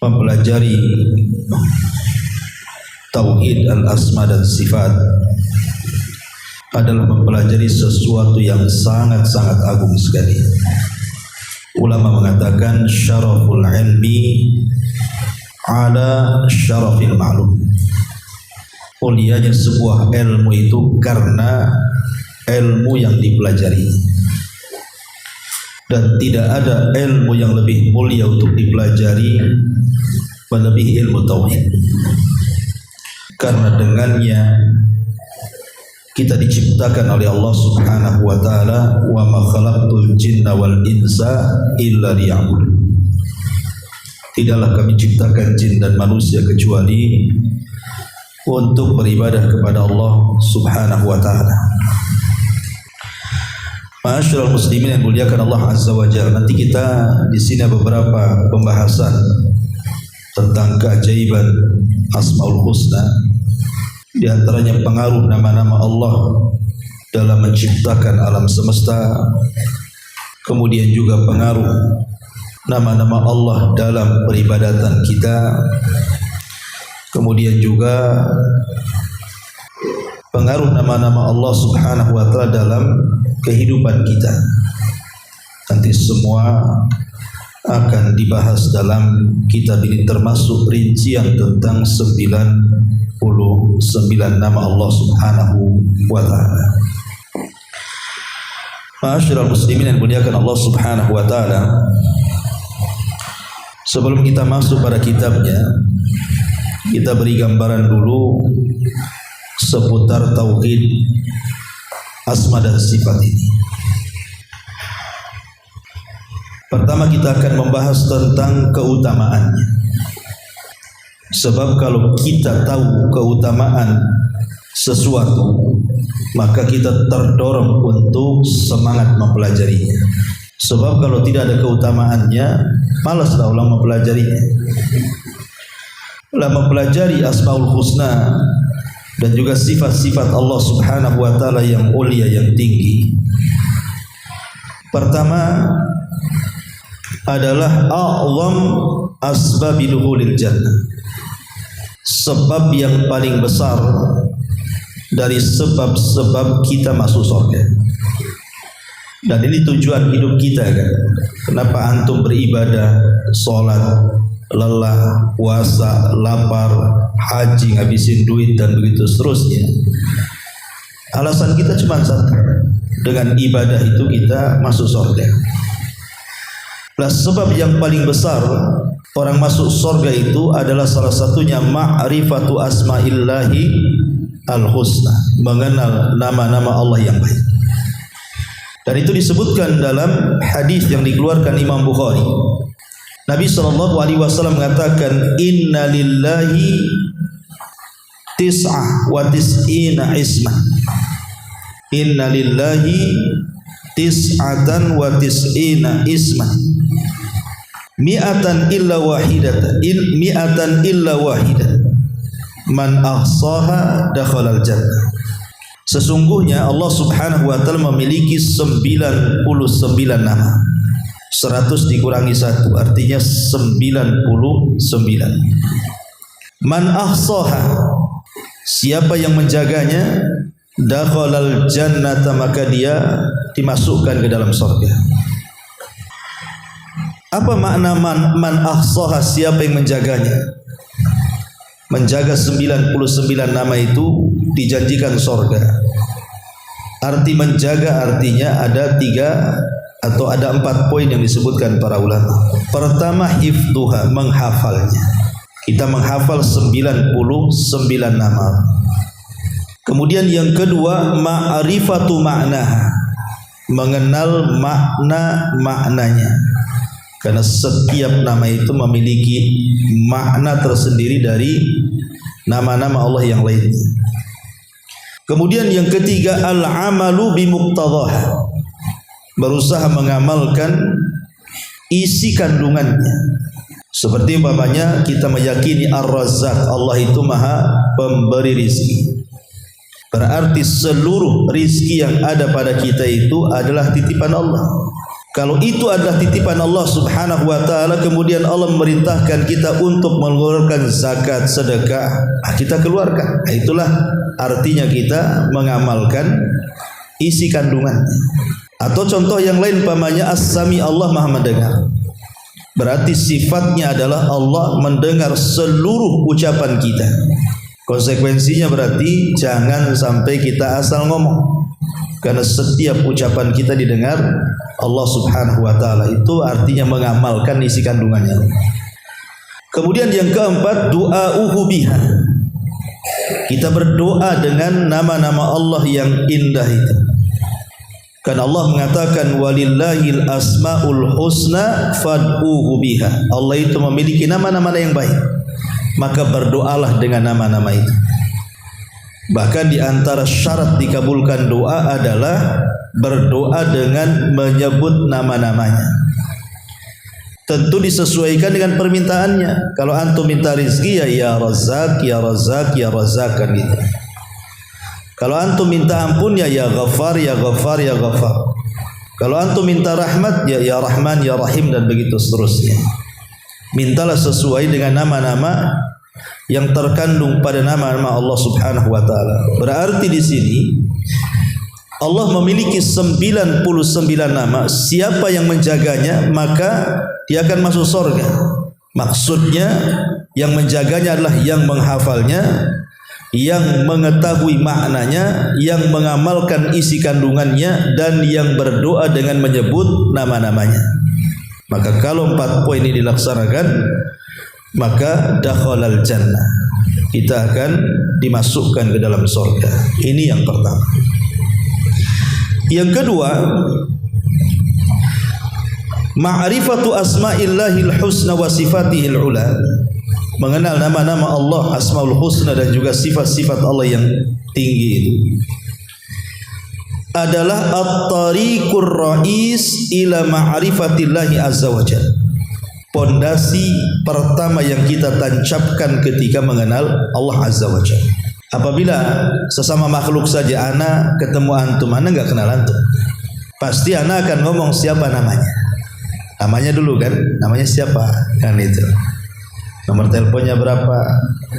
Mempelajari tauhid al-asma dan sifat adalah mempelajari sesuatu yang sangat-sangat agung sekali. Ulama mengatakan syaraful ilmi ala syarafil ma'lum. Mulianya sebuah ilmu itu karena ilmu yang dipelajari. Dan tidak ada ilmu yang lebih mulia untuk dipelajari melebihi ilmu tauhid. Karena dengannya kita diciptakan oleh Allah Subhanahu wa taala, wa ma khalaqtul jinna wal insa illa liya'budun. Tidaklah kami ciptakan jin dan manusia kecuali untuk beribadah kepada Allah Subhanahu wa taala. Ma'asyiral muslimin yang muliakan Allah Azza wa Jalla, nanti kita di sini beberapa pembahasan tentang keajaiban Asmaul Husna, di antaranya pengaruh nama-nama Allah dalam menciptakan alam semesta, kemudian juga pengaruh nama-nama Allah dalam peribadatan kita, kemudian juga pengaruh nama-nama Allah Subhanahu wa taala dalam kehidupan kita. Nanti semua akan dibahas dalam kitab ini, termasuk rincian tentang 99 nama Allah Subhanahu wa taala. Ma'asyiral muslimin yang muliakan Allah Subhanahu wa taala, sebelum kita masuk pada kitabnya, kita beri gambaran dulu seputar tauhid asma dan sifat ini. Pertama kita akan membahas tentang keutamaannya. Sebab kalau kita tahu keutamaan sesuatu, maka kita terdorong untuk semangat mempelajarinya. Sebab kalau tidak ada keutamaannya, malaslah orang mempelajarinya. Dalam mempelajari Asmaul Husna dan juga sifat-sifat Allah Subhanahu wa taala yang mulia, yang tinggi, pertama adalah a'zam asbabi dukhulil jannah, sebab yang paling besar dari sebab-sebab kita masuk surga. Dan ini tujuan hidup kita kan. Kenapa antum beribadah, sholat, lelah, puasa, lapar, haji, ngabisin duit dan begitu seterusnya? Alasan kita cuma satu, dengan ibadah itu kita masuk surga. Nah, sebab yang paling besar orang masuk surga itu adalah salah satunya ma'rifatu asma'illahi al-husna, mengenal nama-nama Allah yang baik. Dan itu disebutkan dalam hadis yang dikeluarkan Imam Bukhari. Nabi SAW mengatakan, inna lillahi tis'ah wa tis'ina isman. Inna lillahi tis'atan wa tis'ina isman. Mi'atan illa wahidatan, mi'atan illa wahidah, man ahsaha dakhalal jannah. Sesungguhnya Allah Subhanahu wa taala memiliki 99 nama. 100 dikurangi 1 artinya 99. Man ahsaha, siapa yang menjaganya, dakhalal jannata, maka dia dimasukkan ke dalam surga. Apa makna man ahsaha, siapa yang menjaganya? Menjaga 99 nama itu dijanjikan surga. Arti menjaga artinya ada 3 atau ada 4 poin yang disebutkan para ulama. Pertama, hifdzuha, menghafalnya. Kita menghafal 99 nama. Kemudian yang kedua, ma'rifatu ma'naha, mengenal makna-maknanya. Karena setiap nama itu memiliki makna tersendiri dari nama-nama Allah yang lainnya. Kemudian yang ketiga, al-amalu bimuqtadhaha, berusaha mengamalkan isi kandungannya. Seperti umpamanya kita meyakini Ar-Razzaq, Allah itu maha pemberi rizki. Berarti seluruh rizki yang ada pada kita itu adalah titipan Allah. Kalau itu adalah titipan Allah subhanahu wa ta'ala, kemudian Allah memerintahkan kita untuk mengeluarkan zakat, sedekah, kita keluarkan. Itulah artinya kita mengamalkan isi kandungan. Atau contoh yang lain umpamanya As-Sami, Allah maha mendengar. Berarti sifatnya adalah Allah mendengar seluruh ucapan kita. Konsekuensinya berarti jangan sampai kita asal ngomong, karena setiap ucapan kita didengar Allah subhanahu wa ta'ala. Itu artinya mengamalkan isi kandungannya. Kemudian yang keempat, du'a'uhu biha. Kita berdoa dengan nama-nama Allah yang indah itu. Karena Allah mengatakan walillahil asmaul husna fad'uhu biha. Allah itu memiliki nama-nama yang baik, maka berdoalah dengan nama-nama itu. Bahkan di antara syarat dikabulkan doa adalah berdoa dengan menyebut nama-namanya. Tentu disesuaikan dengan permintaannya. Kalau antum minta rizki ya Razzaq, ya Razzaq, ya Razzaq kan gitu. Kalau antum minta ampun ya Ghaffar, ya Ghaffar, ya Ghaffar. Kalau antum minta rahmat ya Rahman, ya Rahim, dan begitu seterusnya. Mintalah sesuai dengan nama-nama yang terkandung pada nama-nama Allah subhanahu wa ta'ala. Berarti di sini Allah memiliki 99 nama. Siapa yang menjaganya maka dia akan masuk surga. Maksudnya yang menjaganya adalah yang menghafalnya, yang mengetahui maknanya, yang mengamalkan isi kandungannya, dan yang berdoa dengan menyebut nama-namanya. Maka kalau 4 poin ini dilaksanakan, maka dakhalal jannah, kita akan dimasukkan ke dalam surga. Ini yang pertama. Yang kedua, ma'rifatu asma'illahil husna wa sifatihil ula. Mengenal nama-nama Allah, asmaul husna, dan juga sifat-sifat Allah yang tinggi itu adalah at-tariqur rais ila ma'rifatillahi azza wa jalla. Pondasi pertama yang kita tancapkan ketika mengenal Allah azza wa jalla. Apabila sesama makhluk saja ana ketemu antum, ana enggak kenal antum, pasti ana akan ngomong siapa namanya. Namanya dulu kan, namanya siapa kan, itu nomor teleponnya berapa,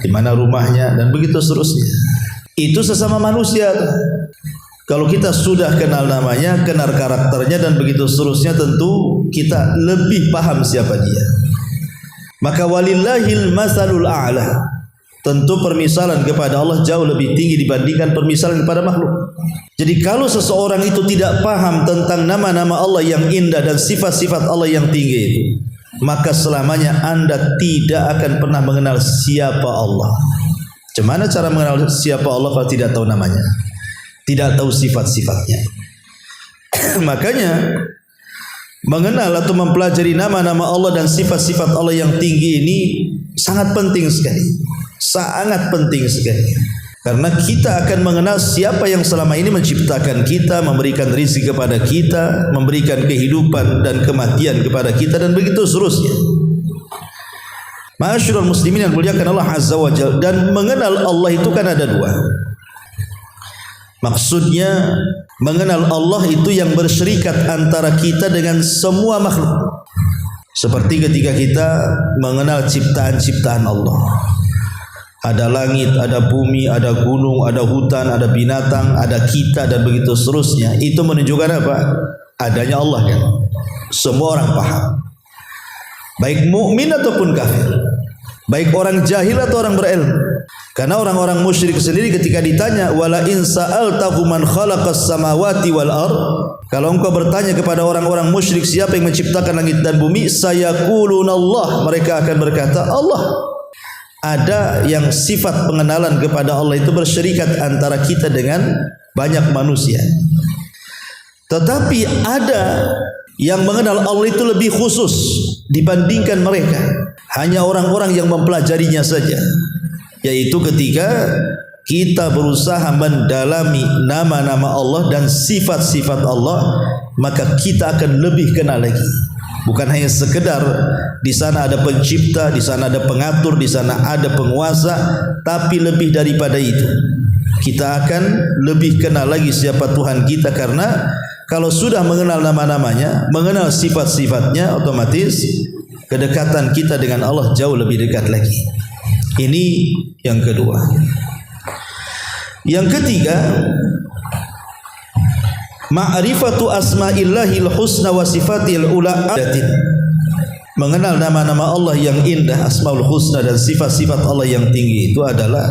di mana rumahnya, dan begitu seterusnya. Itu sesama manusia. Kalau kita sudah kenal namanya, kenal karakternya, dan begitu seterusnya, tentu kita lebih paham siapa dia. Maka walillahil masalul a'la. Tentu permisalan kepada Allah jauh lebih tinggi dibandingkan permisalan kepada makhluk. Jadi kalau seseorang itu tidak paham tentang nama-nama Allah yang indah dan sifat-sifat Allah yang tinggi, maka selamanya Anda tidak akan pernah mengenal siapa Allah. Bagaimana cara mengenal siapa Allah kalau tidak tahu namanya, tidak tahu sifat-sifatnya? Makanya mengenal atau mempelajari nama-nama Allah dan sifat-sifat Allah yang tinggi ini sangat penting sekali. Sangat penting sekali. Karena kita akan mengenal siapa yang selama ini menciptakan kita, memberikan rezeki kepada kita, memberikan kehidupan dan kematian kepada kita, dan begitu seterusnya. Ma'asyiral muslimin yang muliakan Allah azza wa jalla. Dan mengenal Allah itu kan ada dua. Maksudnya mengenal Allah itu yang berserikat antara kita dengan semua makhluk. Seperti ketika kita mengenal ciptaan-ciptaan Allah. Ada langit, ada bumi, ada gunung, ada hutan, ada binatang, ada kita, dan begitu seterusnya. Itu menunjukkan apa? Adanya Allah kan. Semua orang paham. Baik mukmin ataupun kafir. Baik orang jahil atau orang berilmu. Karena orang-orang musyrik sendiri ketika ditanya wala in sa'altahu man khalaqas samawati wal ard, kalau engkau bertanya kepada orang-orang musyrik siapa yang menciptakan langit dan bumi, sayaquluna Allah, mereka akan berkata Allah. Ada yang sifat pengenalan kepada Allah itu berserikat antara kita dengan banyak manusia. Tetapi ada yang mengenal Allah itu lebih khusus dibandingkan mereka. Hanya orang-orang yang mempelajarinya saja. Yaitu ketika kita berusaha mendalami nama-nama Allah dan sifat-sifat Allah, maka kita akan lebih kenal lagi. Bukan hanya sekedar di sana ada pencipta, di sana ada pengatur, di sana ada penguasa, tapi lebih daripada itu. Kita akan lebih kenal lagi siapa Tuhan kita, karena kalau sudah mengenal nama-namanya, mengenal sifat-sifatnya, otomatis kedekatan kita dengan Allah jauh lebih dekat lagi. Ini yang kedua. Yang ketiga, ma'rifatu asma'illahil husna wa sifatil ula. Mengenal nama-nama Allah yang indah, asmaul husna dan sifat-sifat Allah yang tinggi itu adalah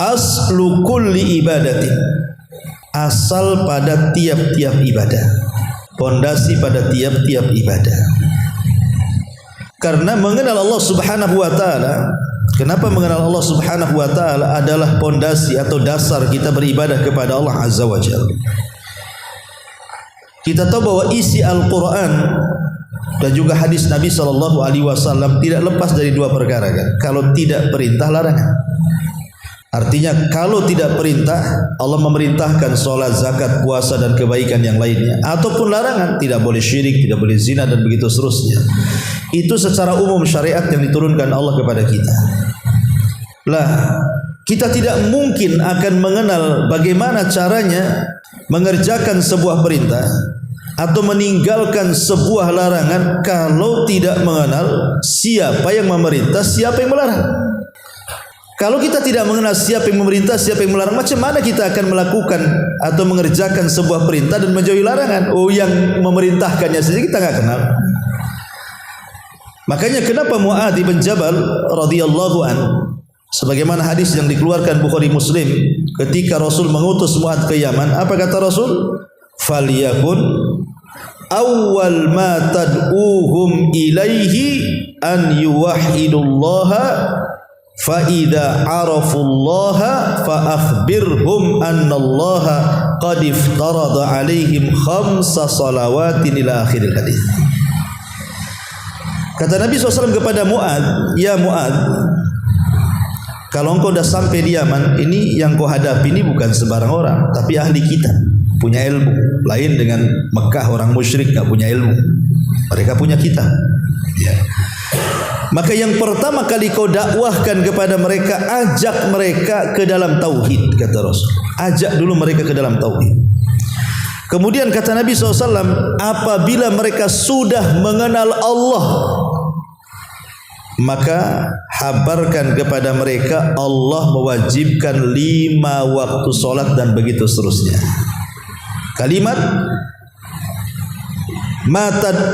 aslu kulli ibadatin, asal pada tiap-tiap ibadah, pondasi pada tiap-tiap ibadah. Karena mengenal Allah Subhanahu wa taala, kenapa mengenal Allah Subhanahu wa taala adalah pondasi atau dasar kita beribadah kepada Allah Azza wa Jalla. Kita tahu bahwa isi Al-Quran dan juga hadis Nabi SAW tidak lepas dari dua perkara, kan? Kalau tidak perintah, larangan. Artinya kalau tidak perintah, Allah memerintahkan sholat, zakat, puasa dan kebaikan yang lainnya, ataupun larangan, tidak boleh syirik, tidak boleh zina dan begitu seterusnya. Itu secara umum syariat yang diturunkan Allah kepada kita. Lah, kita tidak mungkin akan mengenal bagaimana caranya mengerjakan sebuah perintah atau meninggalkan sebuah larangan kalau tidak mengenal siapa yang memerintah, siapa yang melarang. Kalau kita tidak mengenal siapa yang memerintah, siapa yang melarang, macam mana kita akan melakukan atau mengerjakan sebuah perintah dan menjauhi larangan? Oh, yang memerintahkannya saja kita enggak kenal. Makanya kenapa Mu'adz bin Jabal radhiyallahu anhu, sebagaimana hadis yang dikeluarkan Bukhari Muslim, ketika Rasul mengutus Mu'adz ke Yaman, apa kata Rasul? Faliyakun awwal ma tad'uhum ilaihi an yuwahhidullaha fa idza arafullaha fa akhbirhum annallaha qad iftarada alaihim khamsa salawatin ila akhiril hadis. Kata Nabi SAW kepada Mu'adz, ya Mu'adz, kalau engkau dah sampai di Yaman, ini yang kau hadapi ini bukan sembarang orang, tapi ahli kitab, punya ilmu. Lain dengan Mekah, orang musyrik tak punya ilmu, mereka punya kitab. Ya. Maka yang pertama kali kau dakwahkan kepada mereka, ajak mereka ke dalam tauhid, kata Rasul. Ajak dulu mereka ke dalam tauhid. Kemudian kata Nabi SAW, apabila mereka sudah mengenal Allah, maka habarkan kepada mereka Allah mewajibkan 5 waktu solat dan begitu seterusnya. Kalimat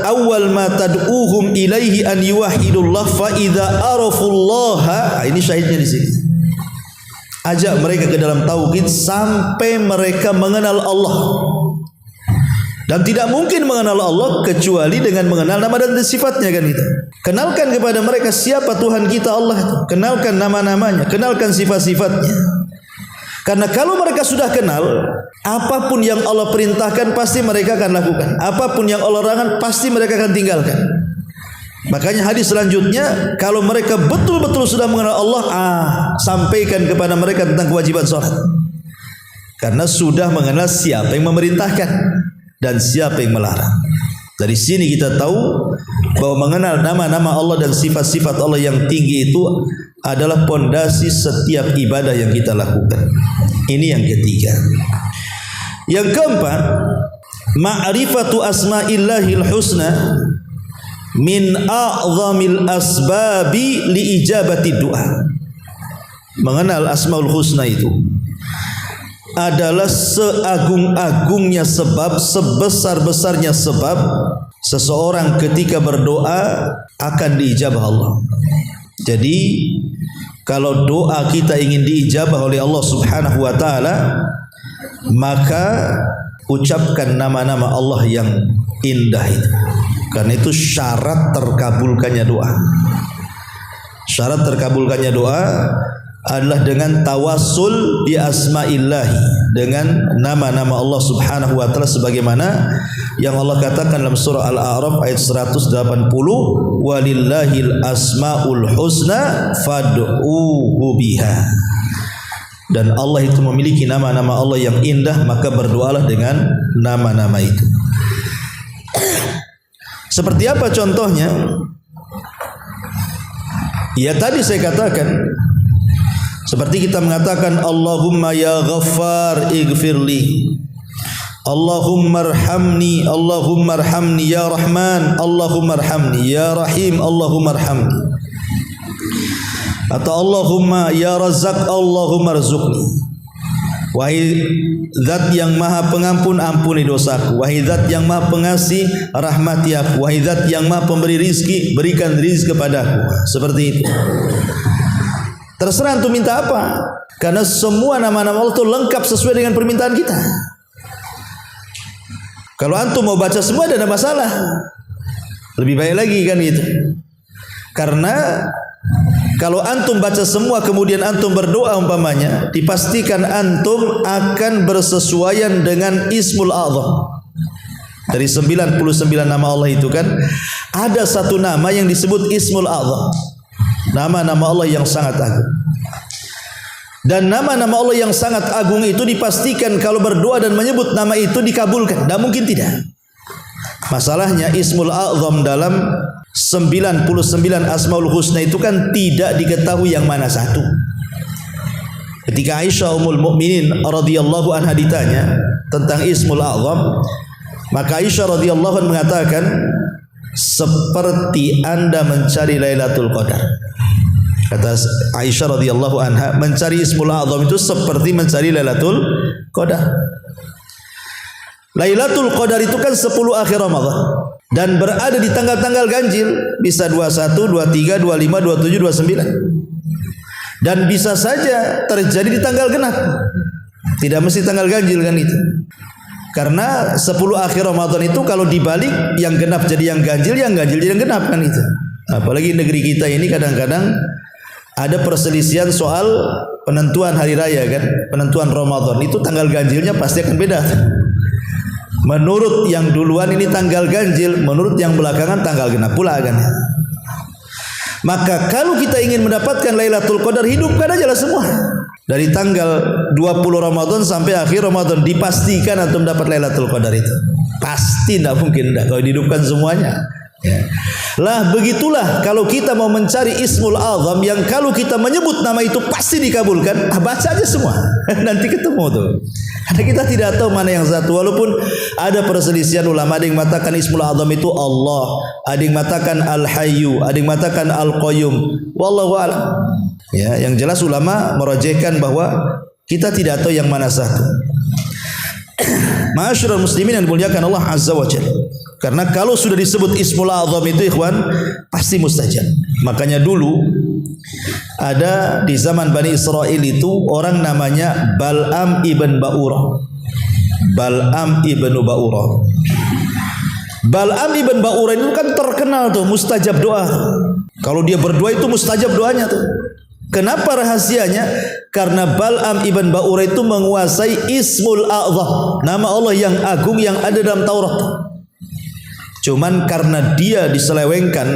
awal ma tad'uhum ilaihi an yuwahhidullah fa idza arafullaha, ini syahidnya di sini. Ajak mereka ke dalam tauhid sampai mereka mengenal Allah. Dan tidak mungkin mengenal Allah kecuali dengan mengenal nama dan sifatnya, kan itu. Kenalkan kepada mereka siapa Tuhan kita Allah. Kenalkan nama-namanya, kenalkan sifat-sifatnya. Karena kalau mereka sudah kenal, apapun yang Allah perintahkan pasti mereka akan lakukan. Apapun yang Allah larang pasti mereka akan tinggalkan. Makanya hadis selanjutnya, kalau mereka betul-betul sudah mengenal Allah, sampaikan kepada mereka tentang kewajiban salat. Karena sudah mengenal siapa yang memerintahkan dan siapa yang melarang. Dari sini kita tahu bahwa mengenal nama-nama Allah dan sifat-sifat Allah yang tinggi itu adalah pondasi setiap ibadah yang kita lakukan. Ini yang ketiga. Yang keempat, ma'rifatu asma'illahil husna min a'zamil asbabi li ijabati du'a. Mengenal asmaul husna itu adalah seagung-agungnya sebab, sebesar-besarnya sebab seseorang ketika berdoa akan diijabah Allah. Jadi kalau doa kita ingin diijabah oleh Allah Subhanahu wa taala, maka ucapkan nama-nama Allah yang indah itu. Karena itu syarat terkabulkannya doa. Syarat terkabulkannya doa adalah dengan tawassul bi asma'illahi, dengan nama-nama Allah Subhanahu wa taala, sebagaimana yang Allah katakan dalam surah Al-A'raf ayat 180, walillahil asmaul husna fad'uhu biha. Dan Allah itu memiliki nama-nama Allah yang indah, maka berdoalah dengan nama-nama itu. Seperti apa contohnya? Ya tadi saya katakan, seperti kita mengatakan Allahumma ya Ghaffar ighfirli, Allahumma arhamni, Allahumma arhamni ya Rahman, Allahumma arhamni ya Rahim, Allahumma arhamni. Atau Allahumma ya Razzaq, Allahumma rzuqni. Wahai Zat yang Maha Pengampun, ampuni dosaku. Wahai Zat yang Maha Pengasih, rahmati aku. Wahai Zat yang Maha Pemberi rizki, berikan rizki kepadaku. Seperti itu. Terserah antum minta apa, karena semua nama-nama Allah itu lengkap sesuai dengan permintaan kita. Kalau antum mau baca semua tidak ada masalah, lebih baik lagi kan gitu. Karena kalau antum baca semua kemudian antum berdoa umpamanya, dipastikan antum akan bersesuaian dengan Ismul A'zam. Dari 99 nama Allah itu kan ada satu nama yang disebut Ismul A'zam, nama-nama Allah yang sangat agung. Dan nama-nama Allah yang sangat agung itu dipastikan kalau berdoa dan menyebut nama itu dikabulkan. Tidak mungkin tidak. Masalahnya Ismul A'zam dalam 99 Asmaul Husna itu kan tidak diketahui yang mana satu. Ketika Aisyah Ummul Mukminin radhiyallahu anha ditanya tentang Ismul A'zam, maka Aisyah radhiyallahu anha mengatakan, seperti Anda mencari Lailatul Qadar. Kata Aisyah radhiyallahu anha, mencari Ismul A'zam itu seperti mencari Lailatul Qadar. Lailatul Qadar itu kan 10 akhir Ramadan dan berada di tanggal-tanggal ganjil, bisa 21, 23, 25, 27, 29. Dan bisa saja terjadi di tanggal genap. Tidak mesti tanggal ganjil kan itu. Karena 10 akhir Ramadan itu kalau dibalik, yang genap jadi yang ganjil jadi yang genap kan itu. Apalagi negeri kita ini kadang-kadang ada perselisihan soal penentuan hari raya kan, penentuan Ramadan itu tanggal ganjilnya pasti akan beda. Menurut yang duluan ini tanggal ganjil, menurut yang belakangan tanggal genap pula kan. Maka kalau kita ingin mendapatkan Lailatul Qadar, hidupkan aja lah semua. Dari tanggal 20 Ramadan sampai akhir Ramadan, dipastikan antum dapat Lailatul Qadar itu. Pasti tidak mungkin tidak kalau dihidupkan semuanya. Ya. Lah begitulah kalau kita mau mencari Ismul A'zam yang kalau kita menyebut nama itu pasti dikabulkan, baca aja semua. Nanti ketemu tuh. Karena kita tidak tahu mana yang satu. Walaupun ada perselisihan ulama, ada yang mengatakan Ismul A'zam itu Allah, ada yang mengatakan Al-Hayyu, ada yang mengatakan Al-Qayyum. Wallahu a'lam. Ya, yang jelas ulama merajihkan bahwa kita tidak tahu yang mana satu. Ma'asyiral muslimin yang dimuliakan Allah Azza wa Jalla. Karena kalau sudah disebut Ismul A'zam itu ikhwan, pasti mustajab. Makanya dulu ada di zaman Bani Israel itu orang namanya Bal'am ibn Ba'urah. Bal'am ibn Ba'urah. Bal'am ibn Ba'urah itu kan terkenal tuh mustajab doa. Kalau dia berdoa itu mustajab doanya tuh. Kenapa rahasianya? Karena Bal'am ibn Ba'urah itu menguasai Ismul A'zam, nama Allah yang agung yang ada dalam Taurat. Cuman karena dia diselewengkan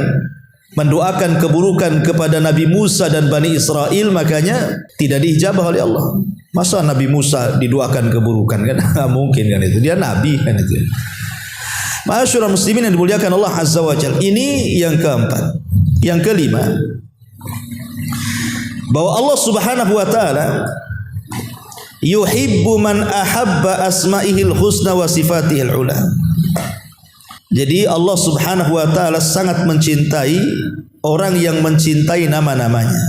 mendoakan keburukan kepada Nabi Musa dan Bani Israel, makanya tidak diijabah oleh Allah. Masa Nabi Musa didoakan keburukan kan? Nggak mungkin kan itu. Dia Nabi kan itu. Ma'asyiral muslimin yang dimuliakan Allah Azza wa Jalla. Ini yang keempat. Yang kelima, bahwa Allah Subhanahu wa taala yuhibbu man ahabba asma'ihil husna wa sifatihil ula. Jadi Allah Subhanahu wa taala sangat mencintai orang yang mencintai nama-namanya.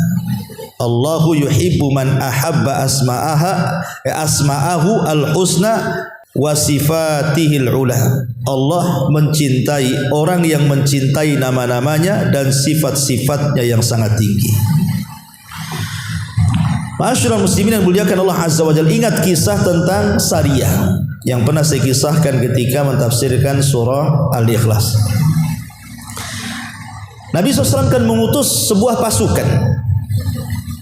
Allahu yuhibbu man ahabba asma'ahu al-husna wa sifatihil ula. Allah mencintai orang yang mencintai nama-namanya dan sifat-sifatnya yang sangat tinggi. Ma'asyiral muslimin yang dimuliakan Allah Azza wa Jalla, ingat kisah tentang Sariyah yang pernah saya kisahkan ketika mentafsirkan surah Al-Ikhlas. Nabi SAW kan mengutus sebuah pasukan.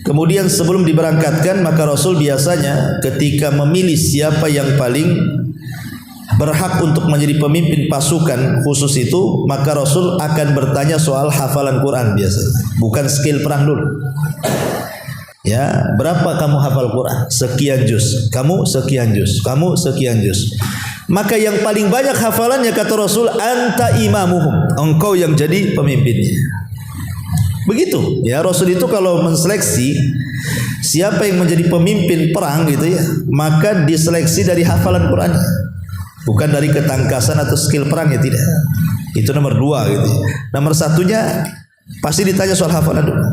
Kemudian sebelum diberangkatkan, maka Rasul biasanya ketika memilih siapa yang paling berhak untuk menjadi pemimpin pasukan khusus itu, maka Rasul akan bertanya soal hafalan Quran biasanya, bukan skill perang dulu. Ya, berapa kamu hafal Quran? Sekian juz. Kamu sekian juz. Kamu sekian juz. maka yang paling banyak hafalannya kata Rasul, anta imamuhum, engkau yang jadi pemimpinnya. Begitu ya, Rasul itu kalau menseleksi siapa yang menjadi pemimpin perang gitu ya, maka diseleksi dari hafalan Quran, bukan dari ketangkasan atau skill perangnya, tidak. Itu nomor 2 gitu. Nomor 1-nya pasti ditanya soal hafalan dulu.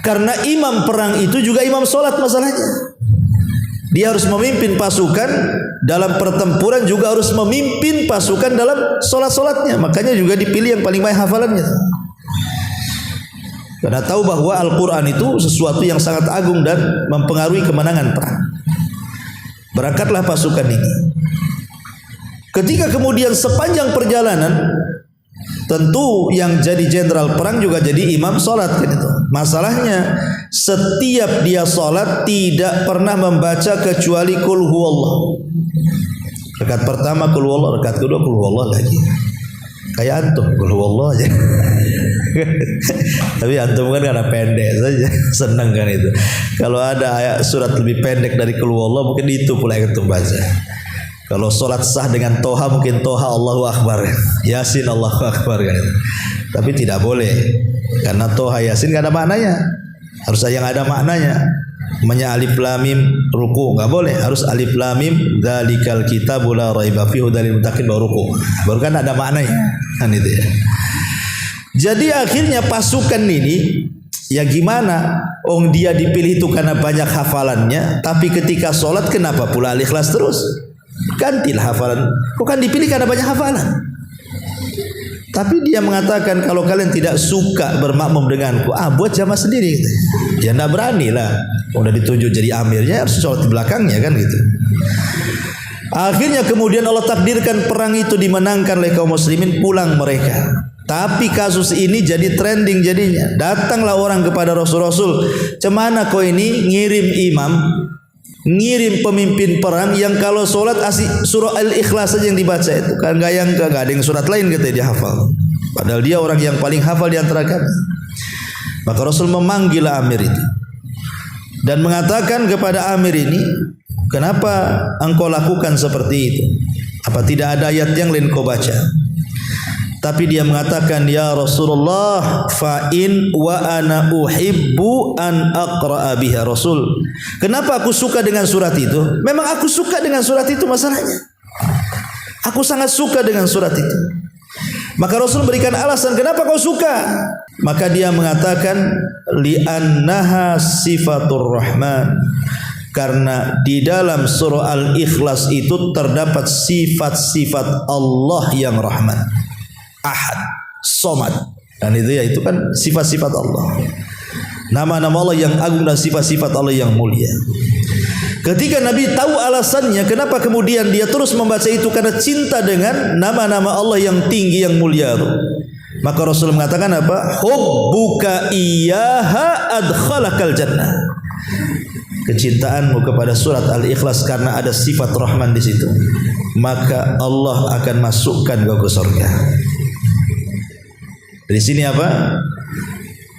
Karena imam perang itu juga imam sholat masalahnya. Dia harus memimpin pasukan dalam pertempuran, juga harus memimpin pasukan dalam sholat-sholatnya. Makanya juga dipilih yang paling banyak hafalannya. Karena tahu bahwa Al-Quran itu sesuatu yang sangat agung dan mempengaruhi kemenangan perang. Berangkatlah pasukan ini. Ketika kemudian sepanjang perjalanan, tentu yang jadi jenderal perang juga jadi imam sholat kan itu. Masalahnya setiap dia sholat tidak pernah membaca kecuali Qul huwallah. Rakaat pertama Qul huwallah, rakaat kedua Qul huwallah lagi. Kayak antum Qul huwallah aja. Tapi antum kan karena pendek saja, senang kan itu. Kalau ada ayat surat lebih pendek dari Qul huwallah, mungkin itu pula yang antum baca. Kalau sholat sah dengan toha, mungkin toha Allahu Akbar, Yasin Allahu Akbar kan. Tapi tidak boleh, karena toha Yasin gak ada maknanya. Harus yang ada maknanya. Namanya alif lam mim ruku, nggak boleh. Harus alif lam mim dzalikal kitabul la raiba fihi hudal lil muttaqin baru ruku. Baru kan ada maknanya. Kan itu ya. Jadi akhirnya pasukan ini ya gimana? Dia dipilih itu karena banyak hafalannya, tapi ketika sholat kenapa pula al-ikhlas terus? Gantilah hafalan. Kok kan dipilih karena banyak hafalan. Tapi dia mengatakan kalau kalian tidak suka bermakmum denganku, buat jamaah sendiri gitu. Ya enggak berani lah. Udah ditunjuk jadi amirnya, harus sholat di belakangnya kan gitu. Akhirnya kemudian Allah takdirkan perang itu dimenangkan oleh kaum muslimin, pulang mereka. Tapi kasus ini jadi trending jadinya. Datanglah orang kepada Rasul, cemana kau ini ngirim imam, ngirim pemimpin perang yang kalau sholat asik surah Al-Ikhlas saja yang dibaca itu kan, gak ada yang surat lain katanya dia hafal, padahal dia orang yang paling hafal di antara kami. Maka Rasul memanggil amir itu dan mengatakan kepada amir ini, kenapa engkau lakukan seperti itu? Apa tidak ada ayat yang lain kau baca? Tapi dia mengatakan, ya Rasulullah, fa'in wa ana uhibbu an aqra'a biha. Rasul, kenapa aku suka dengan surat itu? Memang aku suka dengan surat itu masalahnya. Aku sangat suka dengan surat itu. Maka Rasul berikan alasan, kenapa kau suka? Maka dia mengatakan, li'annaha sifatur rahman. Karena di dalam surah Al-Ikhlas itu terdapat sifat-sifat Allah yang rahman. Ahad, Somad, dan itu ya, itu kan sifat-sifat Allah, nama-nama Allah yang agung dan sifat-sifat Allah yang mulia. Ketika Nabi tahu alasannya kenapa kemudian dia terus membaca itu, karena cinta dengan nama-nama Allah yang tinggi yang mulia itu, maka Rasul mengatakan apa? Hubbuka iyyaha adkhalakal jannah. Kecintaanmu kepada surat Al-Ikhlas karena ada sifat Rahman di situ, maka Allah akan masukkan kau ke surga. Dari sini apa?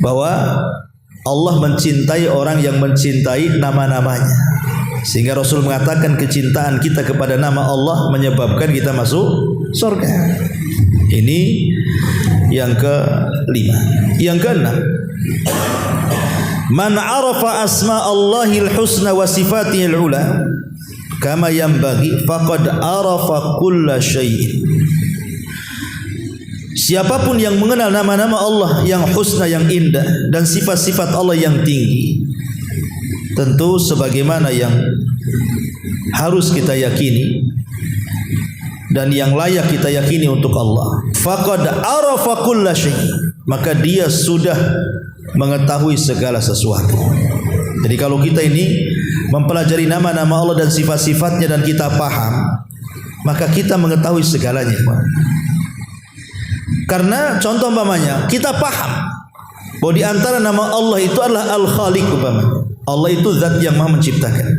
Bahwa Allah mencintai orang yang mencintai nama-namanya. Sehingga Rasul mengatakan kecintaan kita kepada nama Allah menyebabkan kita masuk surga. Ini yang ke-5. Yang ke-6, man arafa asma Allahil husna wa sifatihil ula kama yanbaghi faqad arafa kulla syai'in. Siapapun yang mengenal nama-nama Allah yang husna, yang indah, dan sifat-sifat Allah yang tinggi, tentu sebagaimana yang harus kita yakini dan yang layak kita yakini untuk Allah, faqad arafa kulla syai', maka dia sudah mengetahui segala sesuatu. Jadi kalau kita ini mempelajari nama-nama Allah dan sifat-sifatnya dan kita paham, maka kita mengetahui segalanya. Karena contoh umpamanya kita paham bahwa di antara nama Allah itu adalah Al-Khaliq umpamanya. Allah itu zat yang Maha menciptakan.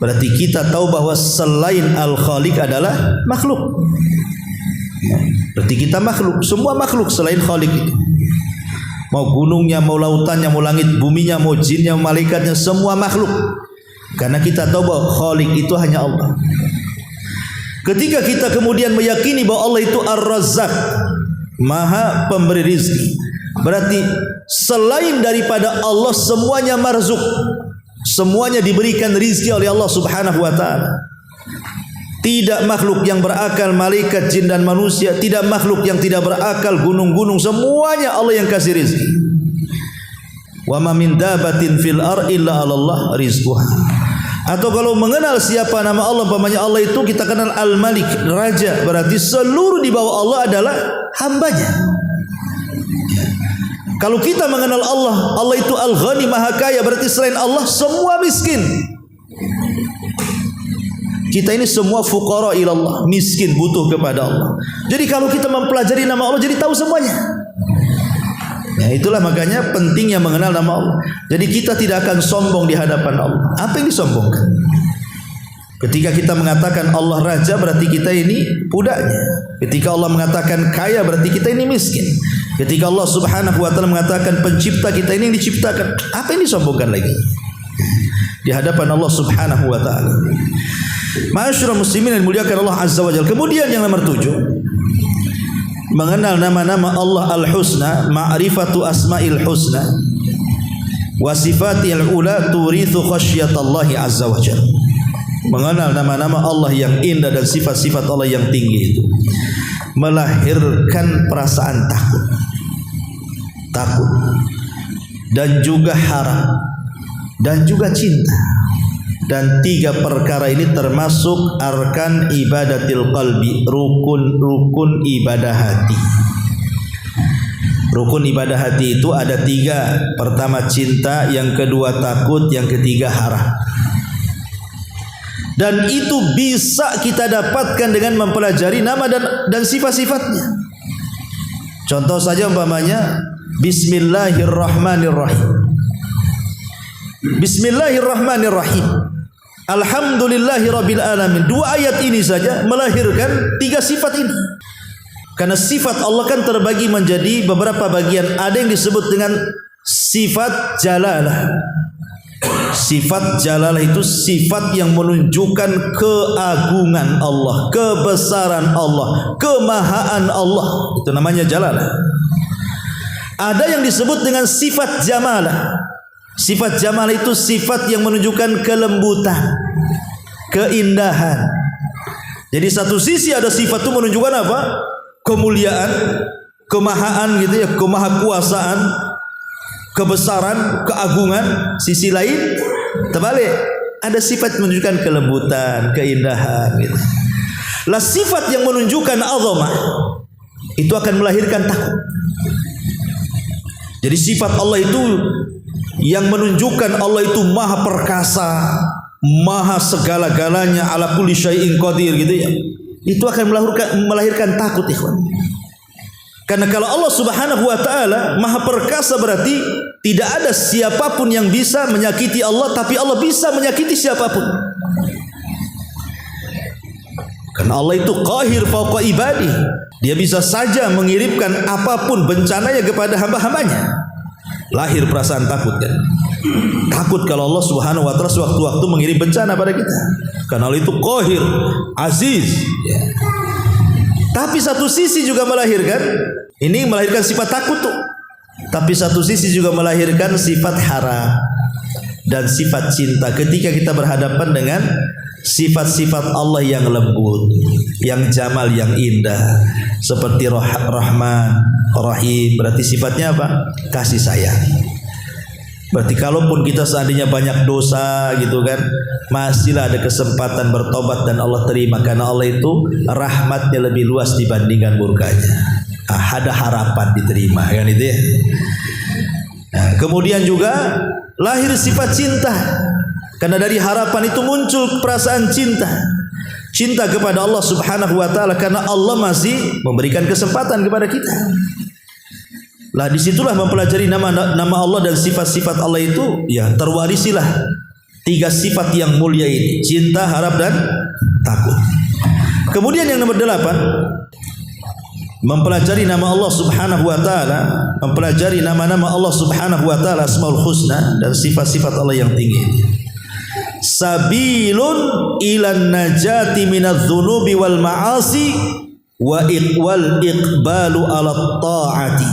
Berarti kita tahu bahwa selain Al-Khaliq adalah makhluk. Berarti kita makhluk, semua makhluk selain Khaliq itu. Mau gunungnya, mau lautannya, mau langit buminya, mau jinnya, mau malaikatnya, semua makhluk. Karena kita tahu bahwa Khaliq itu hanya Allah. Ketika kita kemudian meyakini bahwa Allah itu Ar-Razzaq, Maha pemberi rizki, berarti selain daripada Allah semuanya marzuk, semuanya diberikan rizki oleh Allah Subhanahu wa ta'ala. Tidak makhluk yang berakal, malaikat, jin dan manusia, tidak makhluk yang tidak berakal, gunung-gunung, semuanya Allah yang kasih rizki. Wa ma min dabatin fil ar illa 'alallah rizquha. Atau kalau mengenal siapa nama Allah, umpamanya Allah itu kita kenal Al-Malik, Raja, berarti seluruh di bawah Allah adalah hambanya. Kalau kita mengenal Allah, Allah itu Al-Ghani, Maha Kaya, berarti selain Allah semua miskin. Kita ini semua fuqara ilallah, miskin, butuh kepada Allah. Jadi kalau kita mempelajari nama Allah, jadi tahu semuanya. Ya, itulah makanya pentingnya mengenal nama Allah. Jadi kita tidak akan sombong di hadapan Allah. Apa yang disombongkan? Ketika kita mengatakan Allah Raja, berarti kita ini budaknya. Ketika Allah mengatakan kaya, berarti kita ini miskin. Ketika Allah Subhanahu wa ta'ala mengatakan pencipta, kita ini yang diciptakan. Apa yang disombongkan lagi di hadapan Allah Subhanahu wa ta'ala? Ma'asyiral muslimin yang dimuliakan Allah Azza wa Jalla. Kemudian yang nomor 7, mengenal nama-nama Allah Al-Husna, ma'rifatu asma'il husna wa sifatihil ula turithu khasyatallahi Azza wa Jalla. Mengenal nama-nama Allah yang indah dan sifat-sifat Allah yang tinggi itu melahirkan perasaan takut dan juga harap dan juga cinta. Dan 3 perkara ini termasuk arkan ibadatil qalbi, rukun ibadah hati. Rukun ibadah hati itu ada 3. Pertama cinta, yang kedua takut, yang ketiga harap. Dan itu bisa kita dapatkan dengan mempelajari nama dan sifat-sifatnya. Contoh saja umpamanya Bismillahirrahmanirrahim. Bismillahirrahmanirrahim. Alhamdulillahi rabbil alamin. 2 ayat ini saja melahirkan 3 sifat ini. Karena sifat Allah kan terbagi menjadi beberapa bagian. Ada yang disebut dengan sifat jalalah. Sifat jalalah itu sifat yang menunjukkan keagungan Allah, kebesaran Allah, kemahaan Allah. Itu namanya jalalah. Ada yang disebut dengan sifat jamalah. Sifat jamal itu sifat yang menunjukkan kelembutan, keindahan. Jadi satu sisi ada sifat itu menunjukkan apa? Kemuliaan, kemahaan gitu ya, kemahakuasaan, kebesaran, keagungan. Sisi lain terbalik, ada sifat menunjukkan kelembutan, keindahan gitu. Lah sifat yang menunjukkan azamah itu akan melahirkan takut. Jadi sifat Allah itu yang menunjukkan Allah itu maha perkasa, maha segala-galanya, ala kulli syai'in qadir gitu ya. Itu akan melahirkan takut, ikhwan. Karena kalau Allah Subhanahu wa ta'ala maha perkasa, berarti tidak ada siapapun yang bisa menyakiti Allah, tapi Allah bisa menyakiti siapapun. Karena Allah itu qahir fauqa ibadi. Dia bisa saja mengirimkan apapun bencananya kepada hamba-hambanya. Lahir perasaan takut kan? Takut kalau Allah Subhanahu wa ta'ala sewaktu-waktu mengirim bencana pada kita. Karena Allah itu qahir, aziz ya. Tapi satu sisi juga melahirkan, ini melahirkan sifat takut tuh. Tapi satu sisi juga melahirkan sifat harap dan sifat cinta ketika kita berhadapan dengan sifat-sifat Allah yang lembut, yang jamal, yang indah, seperti Rahman, Rahim. Berarti sifatnya apa? Kasih sayang. Berarti kalaupun kita seandainya banyak dosa gitu kan, masihlah ada kesempatan bertobat dan Allah terima, karena Allah itu rahmatnya lebih luas dibandingkan murkanya. Ada harapan diterima kan itu ya. Nah, kemudian juga lahir sifat cinta. Karena dari harapan itu muncul perasaan cinta. Cinta kepada Allah Subhanahu wa ta'ala, karena Allah masih memberikan kesempatan kepada kita. Lah disitulah mempelajari nama Allah dan sifat-sifat Allah itu, ya terwarisilah 3 sifat yang mulia ini: cinta, harap dan takut. Kemudian yang nomor 8, mempelajari nama Allah Subhanahu wa ta'ala, mempelajari nama-nama Allah Subhanahu wa ta'ala, Asmaul Husna, dan sifat-sifat Allah yang tinggi. sabilun ilan najati minadz dzunubi wal ma'asi wa iqbalu ala ta'ati.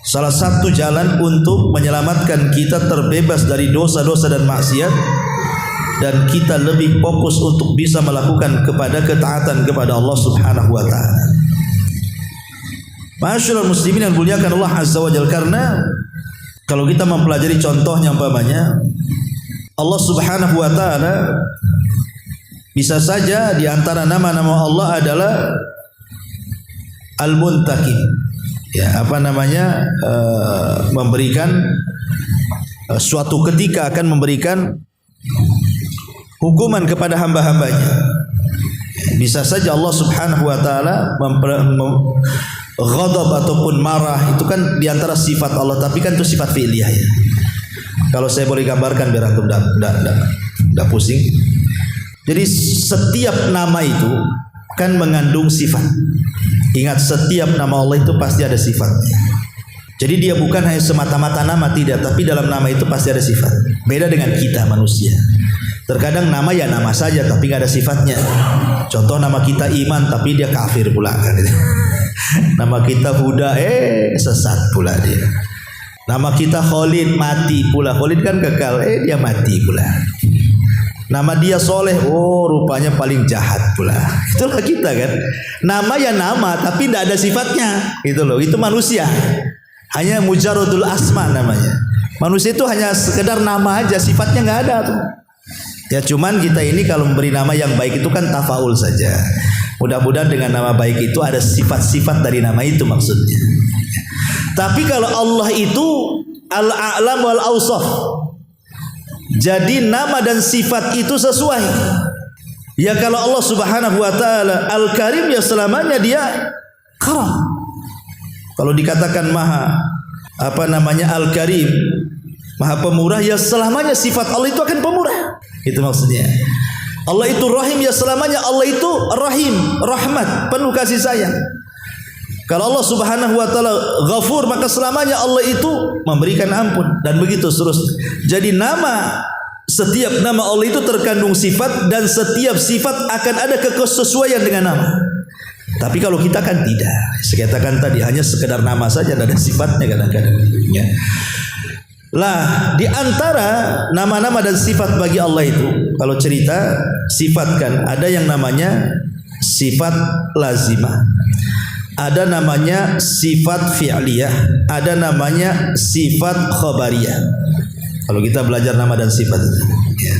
Salah satu jalan untuk menyelamatkan kita terbebas dari dosa-dosa dan maksiat, dan kita lebih fokus untuk bisa melakukan kepada ketaatan kepada Allah Subhanahu wa taala. Ma'asyiral muslimin yang dimuliakan Allah Azza wa Jalla, karena kalau kita mempelajari contohnya umpamanya Allah Subhanahu wa taala, bisa saja di antara nama-nama Allah adalah Al-Muntaqim. Ya, apa namanya? Memberikan suatu ketika akan memberikan hukuman kepada hamba-hambanya. Bisa saja Allah Subhanahu wa taala ghadab ataupun marah, itu kan diantara sifat Allah, tapi kan itu sifat fi'liyah ya. Kalau saya boleh gambarkan biar antum tidak pusing. Jadi setiap nama itu kan mengandung sifat. Ingat, setiap nama Allah itu pasti ada sifatnya. Jadi dia bukan hanya semata-mata nama, tidak, tapi dalam nama itu pasti ada sifat. Beda dengan kita manusia. Terkadang nama ya nama saja tapi nggak ada sifatnya. Contoh nama kita Iman tapi dia kafir pula kan. Nama kita Huda sesat pula dia. Nama kita Khalid, mati pula. Khalid kan kekal, dia mati pula. Nama dia Soleh, rupanya paling jahat pula. Itulah kita kan. Nama ya nama tapi tidak ada sifatnya. Itu loh, itu manusia. Hanya mujaradul asma namanya. Manusia itu hanya sekedar nama aja, sifatnya nggak ada tuh. Ya cuman kita ini kalau memberi nama yang baik itu kan tafaul saja. Mudah-mudahan dengan nama baik itu ada sifat-sifat dari nama itu maksudnya. Tapi kalau Allah itu al-a'lam wal awsaf, jadi nama dan sifat itu sesuai. Ya kalau Allah Subhanahu wa taala Al-Karim, ya selamanya dia karam. Kalau dikatakan maha Al-Karim, maha pemurah, ya selamanya sifat Allah itu akan pemurah. Itu maksudnya. Allah itu Rahim, ya selamanya Allah itu Rahim, rahmat, penuh kasih sayang. Kalau Allah Subhanahu wa taala Ghafur, maka selamanya Allah itu memberikan ampun, dan begitu seterusnya. Jadi setiap nama Allah itu terkandung sifat, dan setiap sifat akan ada kesesuaian dengan nama. Tapi kalau kita kan tidak. Saya katakan tadi hanya sekedar nama saja, tidak ada sifatnya kadang-kadang. Ya. Lah, di antara nama-nama dan sifat bagi Allah itu, kalau cerita sifat kan ada yang namanya sifat lazimah, ada namanya sifat fi'liyah, ada namanya sifat khabariyah. Kalau kita belajar nama dan sifat itu, ya.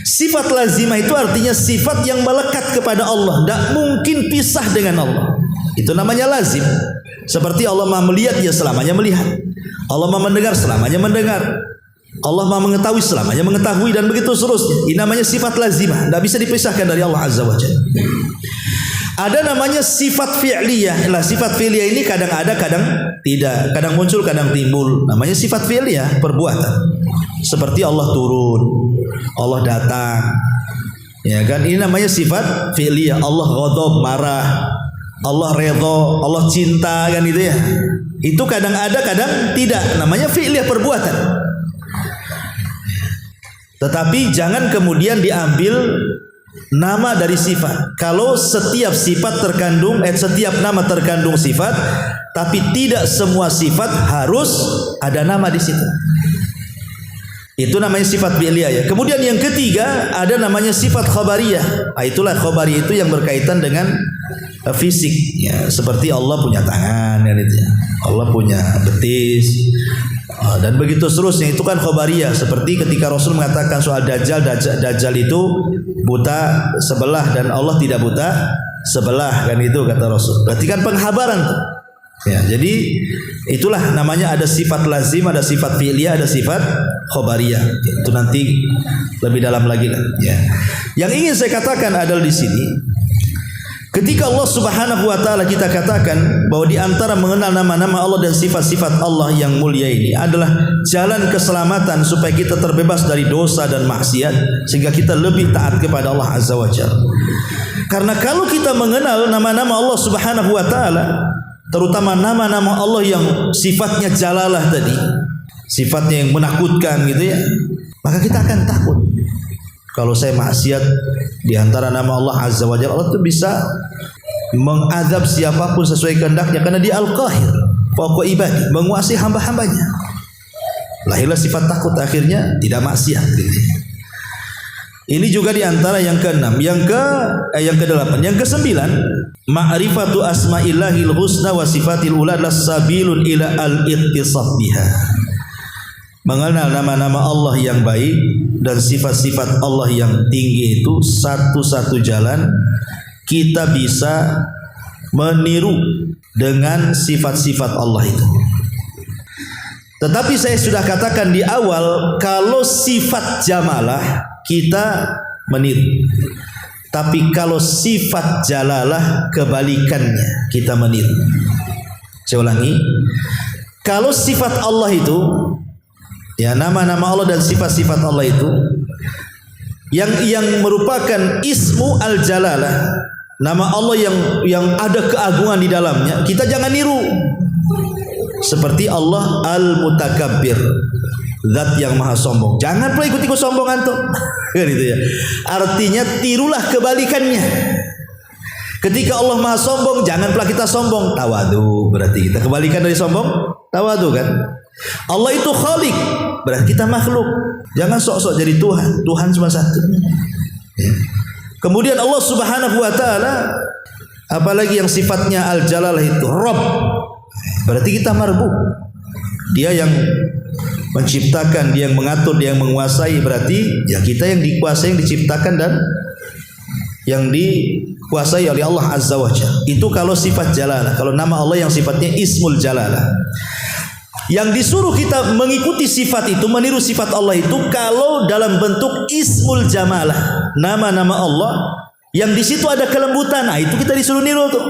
Sifat lazimah itu artinya sifat yang melekat kepada Allah, tidak mungkin pisah dengan Allah. Itu namanya lazim. Seperti Allah Maha melihat, ya selamanya melihat. Allah Maha mendengar, selamanya mendengar. Allah Maha mengetahui, selamanya mengetahui, dan begitu seterusnya. Ini namanya sifat lazimah, tidak bisa dipisahkan dari Allah Azza wa Jalla. Ada namanya sifat fi'liyah. Lah, sifat fi'liyah ini kadang ada, kadang tidak, kadang muncul, kadang timbul. Namanya sifat fi'liyah, perbuatan. Seperti Allah turun, Allah datang. Ya kan? Ini namanya sifat fi'liyah. Allah ghadab, marah. Allah redha, Allah cinta, kan itu ya. Itu kadang ada, kadang tidak. Namanya fi'liyah, perbuatan. Tetapi jangan kemudian diambil nama dari sifat. Kalau setiap sifat terkandung, setiap nama terkandung sifat, tapi tidak semua sifat harus ada nama di situ. Itu namanya sifat fi'liyah ya. Kemudian yang ketiga ada namanya sifat khabariyah. Itulah khabariyah itu yang berkaitan dengan fisik ya, seperti Allah punya tangan ya, gitu ya. Allah punya betis. Dan begitu seterusnya, itu kan khabariyah. Seperti ketika Rasul mengatakan soal Dajjal itu buta sebelah dan Allah tidak buta sebelah, kan itu kata Rasul. Berarti kan penghabaran tuh. Ya, jadi itulah namanya ada sifat lazim, ada sifat fi'liyah, ada sifat khabariyah. Itu nanti lebih dalam lagi lah. Ya. Yang ingin saya katakan adalah di sini, ketika Allah Subhanahu wa taala kita katakan bahwa di antara mengenal nama-nama Allah dan sifat-sifat Allah yang mulia ini adalah jalan keselamatan supaya kita terbebas dari dosa dan maksiat, sehingga kita lebih taat kepada Allah Azza wa Jalla. Karena kalau kita mengenal nama-nama Allah Subhanahu wa taala, terutama nama-nama Allah yang sifatnya jalalah tadi, sifatnya yang menakutkan gitu ya, maka kita akan takut. Kalau saya maksiat, di antara nama Allah Azza wa Jalla, Allah itu bisa mengadab siapapun sesuai kehendaknya, karena dia Al-Qahir, fawqa ibadi, menguasai hamba-hambanya. Lahirlah sifat takut, akhirnya tidak maksiat gitu. Ini juga di antara yang ke-6, yang ke-8, yang ke-9, ma'rifatu asma'illahil husna wa sifatil ula sabilun ila al-ittisaf biha. Mengenal nama-nama Allah yang baik dan sifat-sifat Allah yang tinggi itu satu-satu jalan kita bisa meniru dengan sifat-sifat Allah itu. Tetapi saya sudah katakan di awal, kalau sifat jamalah kita meniru, tapi kalau sifat jalalah kebalikannya kita meniru. Saya ulangi, kalau sifat Allah itu, ya, nama-nama Allah dan sifat-sifat Allah itu yang merupakan ismu al-jalalah, nama Allah yang ada keagungan di dalamnya, kita jangan niru. Seperti Allah al-mutakabbir, zat yang maha sombong. Jangan pula ikut-ikut sombong antum. Gitu ya. Artinya tirulah kebalikannya. Ketika Allah maha sombong, jangan pula kita sombong. Tawadu, berarti kita kebalikan dari sombong, tawadu kan. Allah itu khalik, berarti kita makhluk. Jangan sok-sok jadi Tuhan. Tuhan cuma satu. Ya. Kemudian Allah Subhanahu wa taala, apalagi yang sifatnya al-jalalah itu Rabb, berarti kita marbu. Dia yang menciptakan, dia yang mengatur, dia yang menguasai, berarti ya kita yang dikuasai, yang diciptakan dan yang dikuasai oleh Allah Azza wa Jalla. Itu kalau sifat jalalah, kalau nama Allah yang sifatnya ismul jalalah. Yang disuruh kita mengikuti sifat itu, meniru sifat Allah itu kalau dalam bentuk ismul jamalah, nama-nama Allah yang di situ ada kelembutan. Nah, itu kita disuruh niru tuh.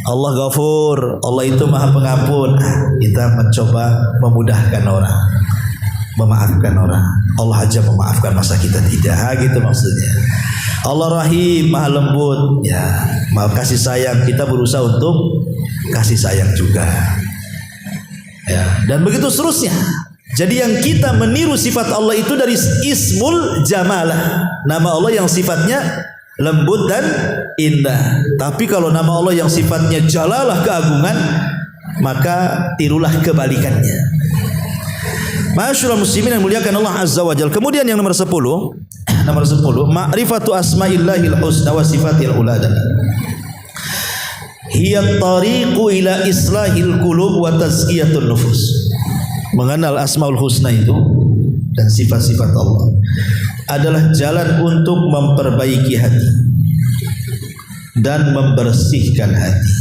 Allah Ghafur, Allah itu Maha Pengampun. Kita mencoba memudahkan orang, memaafkan orang. Allah aja memaafkan, masa kita tidak? Gitu maksudnya. Allah Rahim, Maha Lembut. Ya, maaf, kasih sayang. Kita berusaha untuk kasih sayang juga. Ya, dan begitu seterusnya. Jadi yang kita meniru sifat Allah itu dari ismul jamalah, nama Allah yang sifatnya lembut dan indah. Tapi kalau nama Allah yang sifatnya jalalah, keagungan, maka tirulah kebalikannya. Ma'asyiral muslimin yang muliakan Allah Azza wa Jalla. Kemudian yang nomor 10, ma'rifatu asma'illahil husna wa sifatil ula. Hiya tariqu ila islahil qulub wa tazkiyatun nufus. Mengenal asmaul husna itu dan sifat-sifat Allah adalah jalan untuk memperbaiki hati dan membersihkan hati.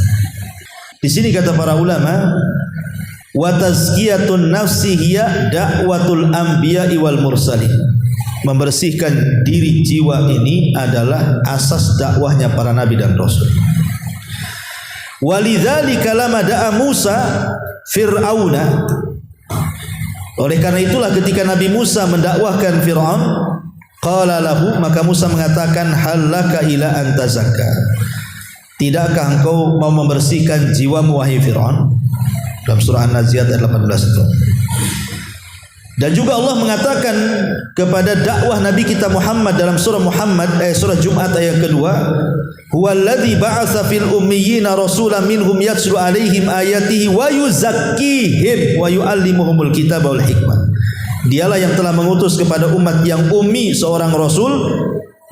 Di sini kata para ulama, wa tazkiyatun nafsi hiya da'watul anbiya'i wal mursalin. Membersihkan diri jiwa ini adalah asas dakwahnya para nabi dan rasul. Walidzalika lama da'a Musa Fir'auna. Oleh karena itulah ketika Nabi Musa mendakwahkan Fir'aun, qala lahu, maka Musa mengatakan, halaka ila anta zakka. Tidakkah engkau mau membersihkan jiwamu wahai Fir'aun? Dalam surah An-Nazi'at ayat 18 itu. Dan juga Allah mengatakan kepada dakwah Nabi kita Muhammad dalam surah surah Jumat ayat kedua, huwallazi ba'atsa fil ummiyina rasulan minhum yatslu alaihim ayatihi wa yuzakkihim wa yu'allimuhumul kitaba wal hikmah. Dialah yang telah mengutus kepada umat yang ummi seorang rasul,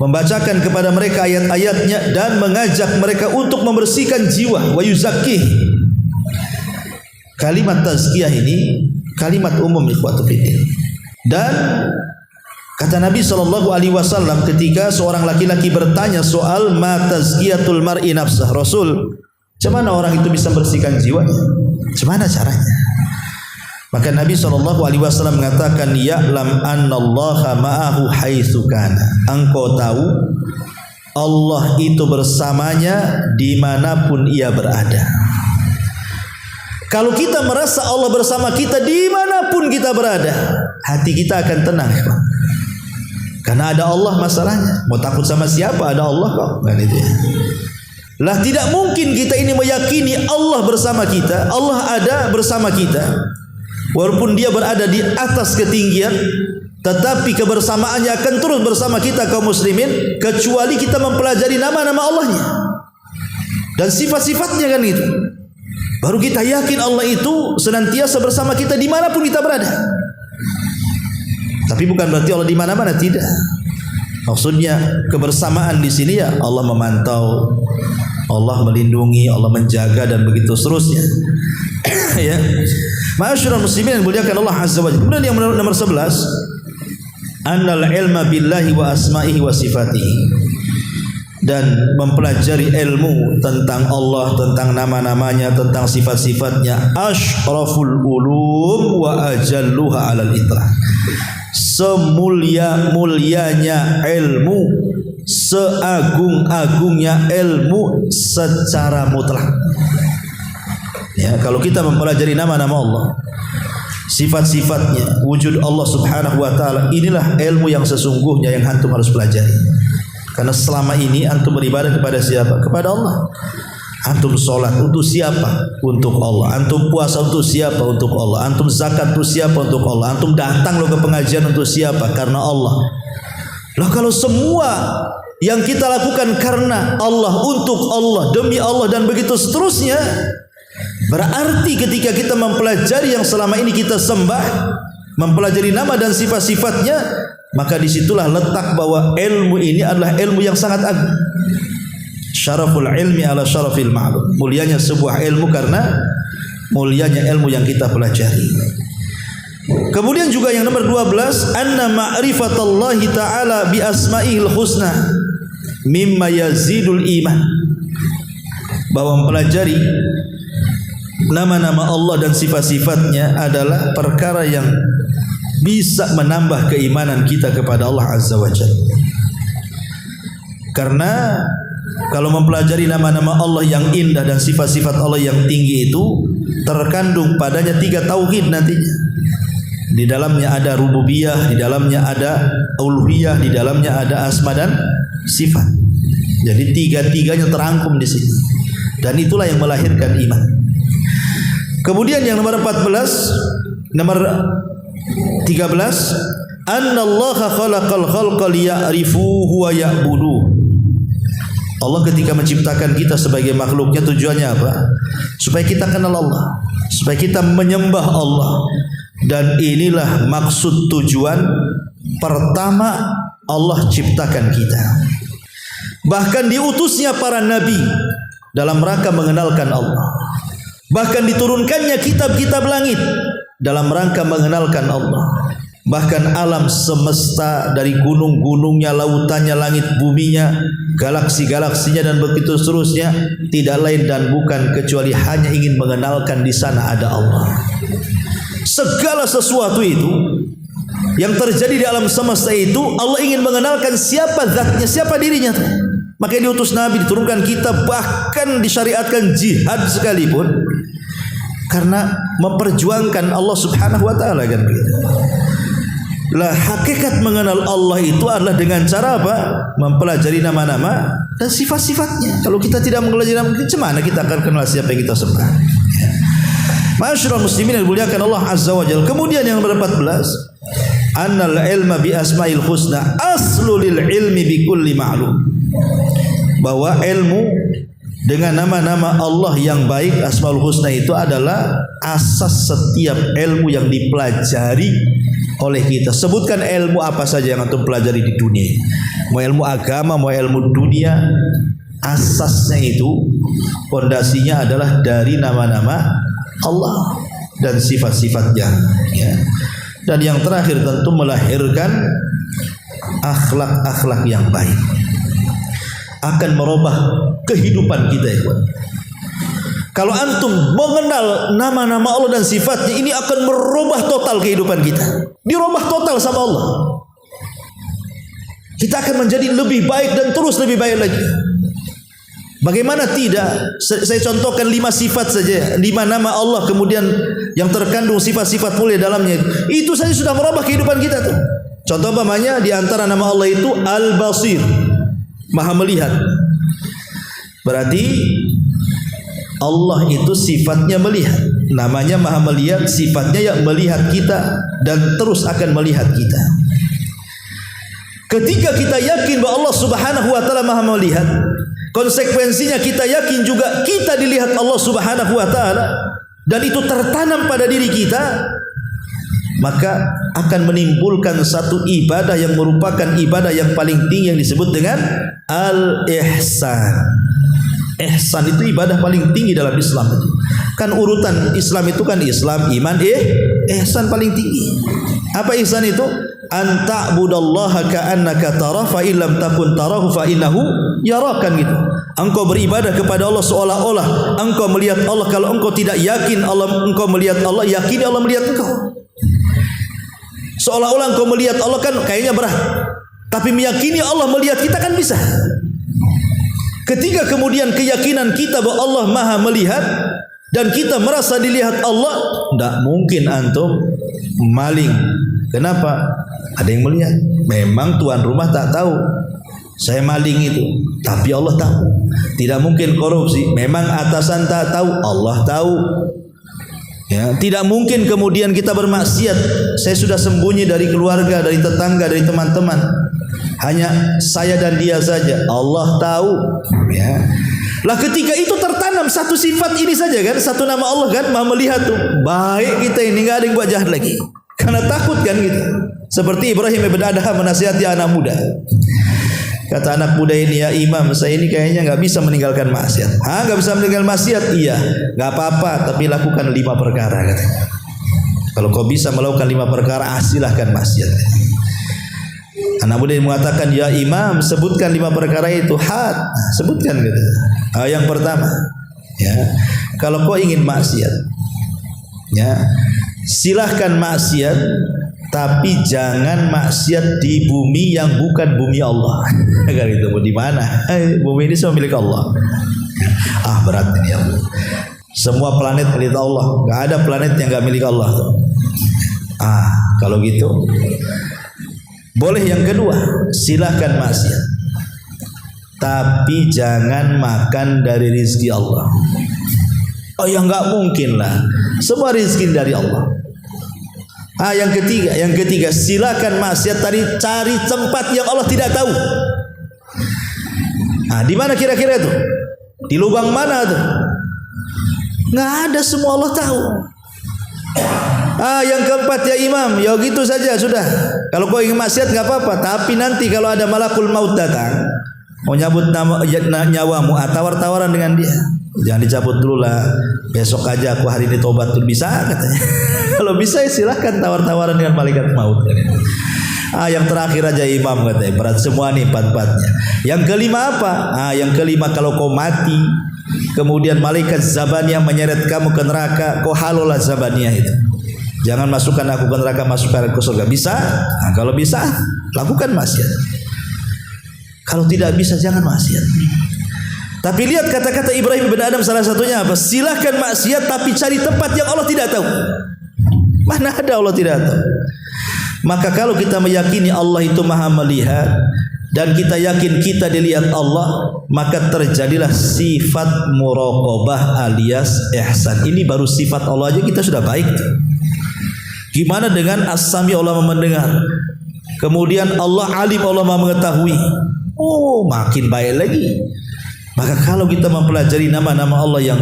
membacakan kepada mereka ayat-ayatnya dan mengajak mereka untuk membersihkan jiwa. Wa yuzakkih. Kalimat tazkiyah ini kalimat umum ikhwatu fiddin. Dan kata Nabi SAW ketika seorang laki-laki bertanya soal ma tazkiyatul mar'i nafsah, Rasul, bagaimana orang itu bisa bersihkan jiwanya? Bagaimana caranya? Maka Nabi SAW mengatakan, ya'lam annallaha ma'ahu haitsu kana. Engkau tahu Allah itu bersamanya dimanapun ia berada. Kalau kita merasa Allah bersama kita dimanapun kita berada, hati kita akan tenang, karena ada Allah masalahnya. Mau takut sama siapa? Ada Allah kok. Kan itu ya. Lah tidak mungkin kita ini meyakini Allah bersama kita, Allah ada bersama kita, walaupun dia berada di atas ketinggian, Tetapi kebersamaannya akan terus bersama kita kaum muslimin kecuali kita mempelajari nama-nama Allahnya dan sifat-sifatnya, kan itu. Baru kita yakin Allah itu senantiasa bersama kita dimanapun kita berada. Tapi bukan berarti Allah di mana-mana, tidak. Maksudnya kebersamaan di sini ya Allah memantau, Allah melindungi, Allah menjaga, dan begitu seterusnya. Ya. Ma'asyiral muslimin yang dimuliakan Allah Azza wa Jalla. Kemudian yang nomor 11, annal ilma billahi wa asma'ihi wa sifatihi, dan mempelajari ilmu tentang Allah, tentang nama-namanya, tentang sifat-sifatnya, asyraful ulum wa ajalluha alal itlaq, semulia-mulianya ilmu, seagung-agungnya ilmu secara mutlak. Ya, kalau kita mempelajari nama-nama Allah, sifat-sifatnya, wujud Allah Subhanahu wa taala, inilah ilmu yang sesungguhnya yang antum harus pelajari. Karena selama ini antum beribadah kepada siapa? Kepada Allah. Antum sholat untuk siapa? Untuk Allah. Antum puasa untuk siapa? Untuk Allah. Antum zakat untuk siapa? Untuk Allah. Antum datang lo ke pengajian untuk siapa? Karena Allah. Lah kalau semua yang kita lakukan karena Allah, untuk Allah, demi Allah, dan begitu seterusnya, berarti ketika kita mempelajari yang selama ini kita sembah, mempelajari nama dan sifat-sifatnya, maka disitulah letak bahwa ilmu ini adalah ilmu yang sangat agung. Syaraful ilmi ala syarafil ma'lum, mulianya sebuah ilmu karena mulianya ilmu yang kita pelajari. Kemudian juga yang nomor 12, anna ma'rifatallahi ta'ala bi asma'ihil husna mimma yazidul iman, bahwa mempelajari nama-nama Allah dan sifat-sifatnya adalah perkara yang bisa menambah keimanan kita kepada Allah Azza wa Jalla. Karena kalau mempelajari nama-nama Allah yang indah dan sifat-sifat Allah yang tinggi itu, terkandung padanya 3 tauhid nantinya. Di dalamnya ada rububiyah, di dalamnya ada uluhiyah, di dalamnya ada asma dan sifat. Jadi 3-tiganya terangkum di sini. Dan itulah yang melahirkan iman. Kemudian yang nomor 14, nomor 13, annallaha khalaqal khalqa liya'rifuhu wa ya'buduhu. Allah ketika menciptakan kita sebagai makhluknya, tujuannya apa? Supaya kita kenal Allah, supaya kita menyembah Allah. Dan inilah maksud tujuan pertama Allah ciptakan kita. Bahkan diutusnya para nabi dalam rangka mengenalkan Allah. Bahkan diturunkannya kitab-kitab langit dalam rangka mengenalkan Allah. Bahkan alam semesta dari gunung-gunungnya, lautannya, langit buminya, galaksi-galaksinya, dan begitu seterusnya, tidak lain dan bukan kecuali hanya ingin mengenalkan di sana ada Allah. Segala sesuatu itu yang terjadi di alam semesta itu, Allah ingin mengenalkan siapa zatnya, siapa dirinya. Makanya diutus nabi, diturunkan kitab, bahkan disyariatkan jihad sekalipun, karena memperjuangkan Allah Subhanahu wa taala, kan begitu. Lah hakikat mengenal Allah itu adalah dengan cara apa? Mempelajari nama-nama dan sifat-sifatnya. Kalau kita tidak mempelajari nama, macam mana kita akan kenal siapa yang kita sembah? Ma'asyiral muslimin yang dimuliakan Allah Azza wa Jalla. Kemudian yang nomor 14, annal ilma bi asma'il husna aslu lil ilmi bi kulli ma'lum, bahwa ilmu dengan nama-nama Allah yang baik, asmaul husna, itu adalah asas setiap ilmu yang dipelajari oleh kita. Sebutkan ilmu apa saja yang antum pelajari di dunia, mau ilmu agama, mau ilmu dunia, asasnya itu, fondasinya adalah dari nama-nama Allah dan sifat-sifatnya, ya. Dan yang terakhir tentu melahirkan akhlak-akhlak yang baik, akan merubah kehidupan kita, ya. Kalau antum mengenal nama-nama Allah dan sifatnya, ini akan merubah total kehidupan kita. Dirubah total sama Allah. Kita akan menjadi lebih baik dan terus lebih baik lagi. Bagaimana tidak? Saya contohkan 5 sifat saja, 5 nama Allah kemudian yang terkandung sifat-sifat mulia dalamnya. Itu saja sudah merubah kehidupan kita tuh. Contoh umpamanya di antara nama Allah itu Al-Basir, Maha melihat. Berarti Allah itu sifatnya melihat, namanya Maha melihat, sifatnya yang melihat kita dan terus akan melihat kita. Ketika kita yakin bahwa Allah Subhanahu wa taala Maha melihat, konsekuensinya kita yakin juga kita dilihat Allah Subhanahu wa taala, dan itu tertanam pada diri kita, maka akan menimbulkan satu ibadah yang merupakan ibadah yang paling tinggi yang disebut dengan al-ihsan. Ihsan itu ibadah paling tinggi dalam Islam. Kan urutan Islam itu kan Islam, iman, ihsan paling tinggi. Apa ihsan itu? An ta'budallaha ka'annaka tarah fa illam takun tarahu fa innahu yarakan gitu. Engkau beribadah kepada Allah seolah-olah engkau melihat Allah. Kalau engkau tidak yakin engkau melihat Allah, yakini Allah melihat engkau. Seolah-olah engkau melihat Allah kan kayaknya berat, tapi meyakini Allah melihat kita kan bisa. Ketika kemudian keyakinan kita bahwa Allah Maha melihat dan kita merasa dilihat Allah, tidak mungkin antum maling. Kenapa? Ada yang melihat. Memang tuan rumah tak tahu saya maling itu, tapi Allah tahu. Tidak mungkin korupsi. Memang atasan tak tahu, Allah tahu. Ya, tidak mungkin kemudian kita bermaksiat. Saya sudah sembunyi dari keluarga, dari tetangga, dari teman-teman. Hanya saya dan dia saja. Allah tahu. Ya. Lah ketika itu tertanam satu sifat ini saja kan, satu nama Allah kan, Maha melihat tuh. Baik kita ini nggak ada yang buat jahat lagi. Karena takut kan gitu. Seperti Ibrahim ibn Adham menasihati anak muda. Kata anak muda ini, ya imam, saya ini kayaknya nggak bisa meninggalkan maksiat. Nggak bisa meninggalkan maksiat? Iya, nggak apa-apa, tapi lakukan 5 perkara katanya. Kalau kau bisa melakukan 5 perkara, silahkan maksiat. Anak muda yang mengatakan, ya imam, sebutkan 5 perkara itu. Sebutkan gitu. Yang pertama, ya, kalau kau ingin maksiat, ya, silahkan maksiat, tapi jangan maksiat di bumi yang bukan bumi Allah. Agar itu di mana? Bumi ini semua milik Allah. Berat ini ya Allah. Semua planet milik Allah. Gak ada planet yang gak milik Allah. Kalau gitu, boleh yang kedua, silahkan maksiat, tapi jangan makan dari rezeki Allah. Ya nggak mungkin lah. Semua rezeki dari Allah. Yang ketiga, silakan maksiat tadi, cari tempat yang Allah tidak tahu. Di mana kira-kira itu? Di lubang mana tuh? Nggak ada, semua Allah tahu. Yang keempat, ya imam, ya gitu saja sudah. Kalau kau ingin maksiat nggak apa-apa, tapi nanti kalau ada malakul maut datang, mau nyabut nyawamu, tawar-tawaran dengan dia. Jangan dicabut dulu lah, besok aja aku hari ini tobat tuh, bisa katanya. Kalau bisa ya silahkan tawar-tawaran dengan malaikat maut. Yang terakhir aja imam katanya, berat semua nih 4-4-nya. Yang kelima apa? Yang kelima, kalau kau mati, kemudian malaikat Zabaniyah menyeret kamu ke neraka, kau halolah Zabaniyah itu. Jangan masukkan aku ke neraka, masukkan aku ke surga. Bisa? Kalau bisa, lakukan maksiat. Kalau tidak bisa, jangan maksiat. Tapi lihat kata-kata Ibrahim bin Adham, salah satunya apa? Silahkan maksiat, tapi cari tempat yang Allah tidak tahu. Mana ada Allah tidak tahu? Maka kalau kita meyakini Allah itu Maha melihat, dan kita yakin kita dilihat Allah, maka terjadilah sifat muraqabah alias ihsan. Ini baru sifat Allah aja kita sudah baik. Gimana dengan as-sami, Allah mendengar. Kemudian Allah alim, Allah mengetahui. Makin baik lagi. Maka kalau kita mempelajari nama-nama Allah yang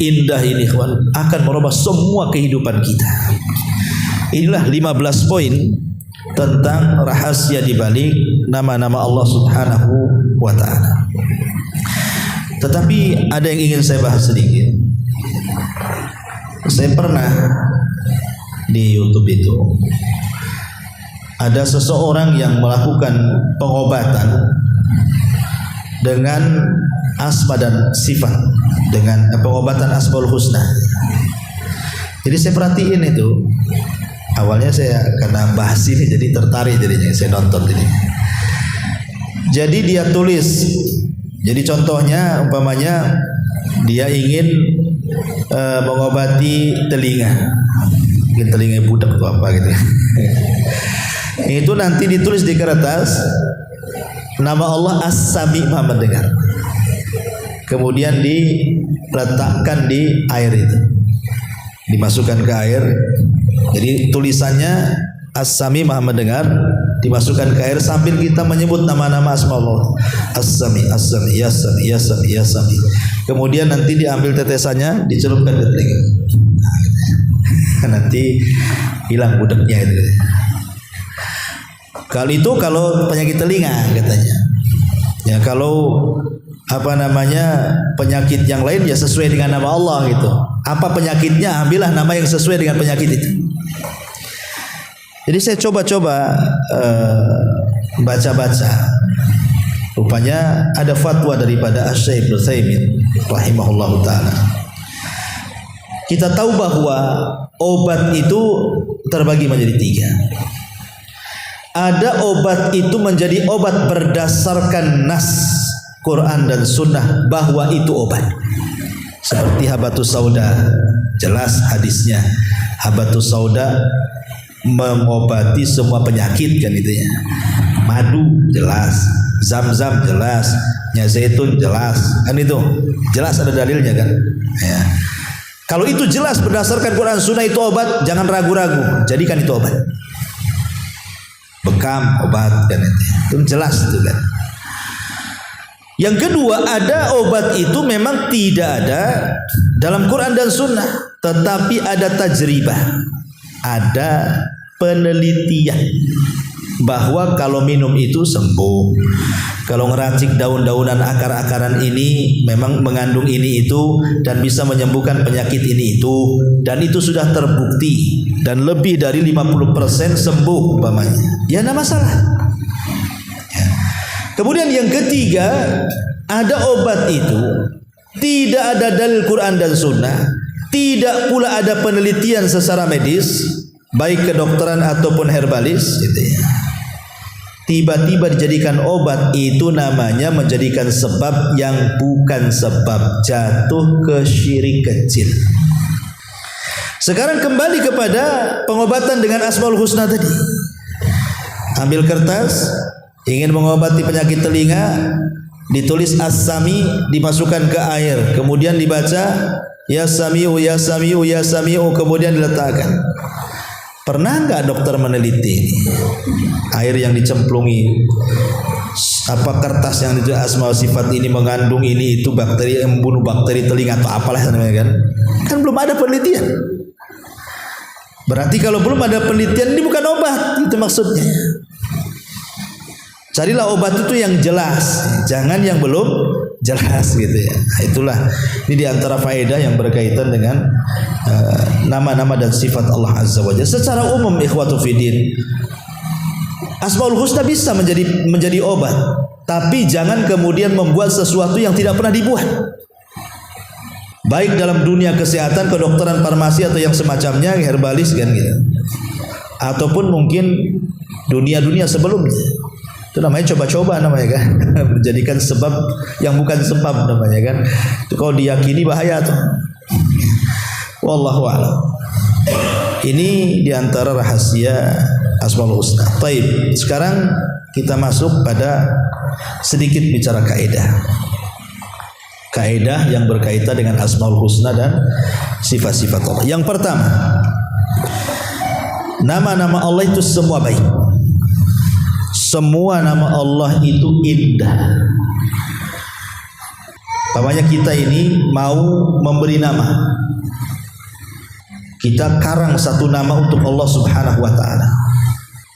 indah ini, akan merubah semua kehidupan kita. Inilah 15 poin tentang rahasia di balik nama-nama Allah Subhanahu wa ta'ala. Tetapi ada yang ingin saya bahas sedikit. Saya pernah di YouTube itu ada seseorang yang melakukan pengobatan dengan asma dan sifat, dengan pengobatan asmaul husna. Jadi saya perhatiin itu. Awalnya saya karena bahas ini jadi tertarik, jadinya saya nonton ini. Jadi dia tulis. Jadi contohnya umpamanya dia ingin mengobati telinga. Mungkin telinga budak atau apa gitu. Itu nanti ditulis di kertas nama Allah As-Sami, Maha mendengar. Kemudian diletakkan di air itu. Dimasukkan ke air. Jadi tulisannya As-Sami, Maha mendengar, dimasukkan ke air sambil kita menyebut nama-nama asma Allah. As-Sami, As-Sami, Ya Sami, Ya Sami, Ya Sami. Kemudian nanti diambil tetesannya, dicelupkan ke telinga. Nanti hilang budeknya itu. Kalau penyakit telinga katanya. Ya kalau penyakit yang lain ya sesuai dengan nama Allah gitu. Apa penyakitnya, ambillah nama yang sesuai dengan penyakit itu. Jadi saya coba-coba baca-baca. Rupanya ada fatwa daripada Asy-Syaikh Ibnu Utsaimin rahimahullahu taala. Kita tahu bahwa obat itu terbagi menjadi 3. Ada obat itu menjadi obat berdasarkan nas Quran dan Sunnah bahwa itu obat. Seperti habatus sauda, jelas hadisnya. Habatus sauda mengobati semua penyakit kan itu ya. Madu jelas, zam-zam jelas, minyak zaitun jelas, kan itu jelas ada dalilnya kan. Ya. Kalau itu jelas berdasarkan Quran Sunnah itu obat, jangan ragu-ragu, jadikan itu obat. Bekam obat kan itu jelas itu kan. Yang kedua, ada obat itu memang tidak ada dalam Quran dan Sunnah, tetapi ada tajribah, ada penelitian bahwa kalau minum itu sembuh. Kalau ngeracik daun-daunan akar-akaran ini memang mengandung ini itu dan bisa menyembuhkan penyakit ini itu, dan itu sudah terbukti dan lebih dari 50% sembuh umpamanya. Ya enggak masalah. Ya. Kemudian yang ketiga, ada obat itu tidak ada dalil Quran dan Sunnah, tidak pula ada penelitian secara medis, baik kedokteran ataupun herbalis gitu ya. Tiba-tiba dijadikan obat, itu namanya menjadikan sebab yang bukan sebab, jatuh ke syirik kecil. Sekarang kembali kepada pengobatan dengan Asmaul Husna tadi. Ambil kertas, ingin mengobati penyakit telinga, ditulis As-Sami, dimasukkan ke air, kemudian dibaca Ya Sami'u, Ya Sami'u, Ya Sami'u, kemudian diletakkan. Pernah enggak dokter meneliti air yang dicemplungi, apa kertas yang itu asma sifat ini mengandung ini itu bakteri yang membunuh bakteri telinga atau apalah namanya kan? Kan belum ada penelitian. Berarti kalau belum ada penelitian ini bukan obat, itu maksudnya. Carilah obat itu yang jelas, jangan yang belum jelas gitu ya. Nah, itulah ini diantara faedah yang berkaitan dengan nama-nama dan sifat Allah Azza wa Jalla. Secara umum ikhwatu fiddin, Asmaul Husna bisa menjadi obat, tapi jangan kemudian membuat sesuatu yang tidak pernah dibuat. Baik dalam dunia kesehatan, kedokteran, farmasi atau yang semacamnya, herbalis kan gitu. Ataupun mungkin dunia-dunia sebelumnya. Itu namanya coba-coba namanya kan. Menjadikan sebab yang bukan sebab namanya kan. Itu kalau diyakini bahaya tuh. Wallahu a'lam. Ini diantara rahasia Asmaul Husna. Taib. Sekarang kita masuk pada sedikit bicara kaidah. Kaidah yang berkaitan dengan Asmaul Husna dan sifat-sifat Allah. Yang pertama, nama-nama Allah itu semua baik. Semua nama Allah itu indah. Namanya kita ini mau memberi nama, kita karang satu nama untuk Allah Subhanahu wa ta'ala.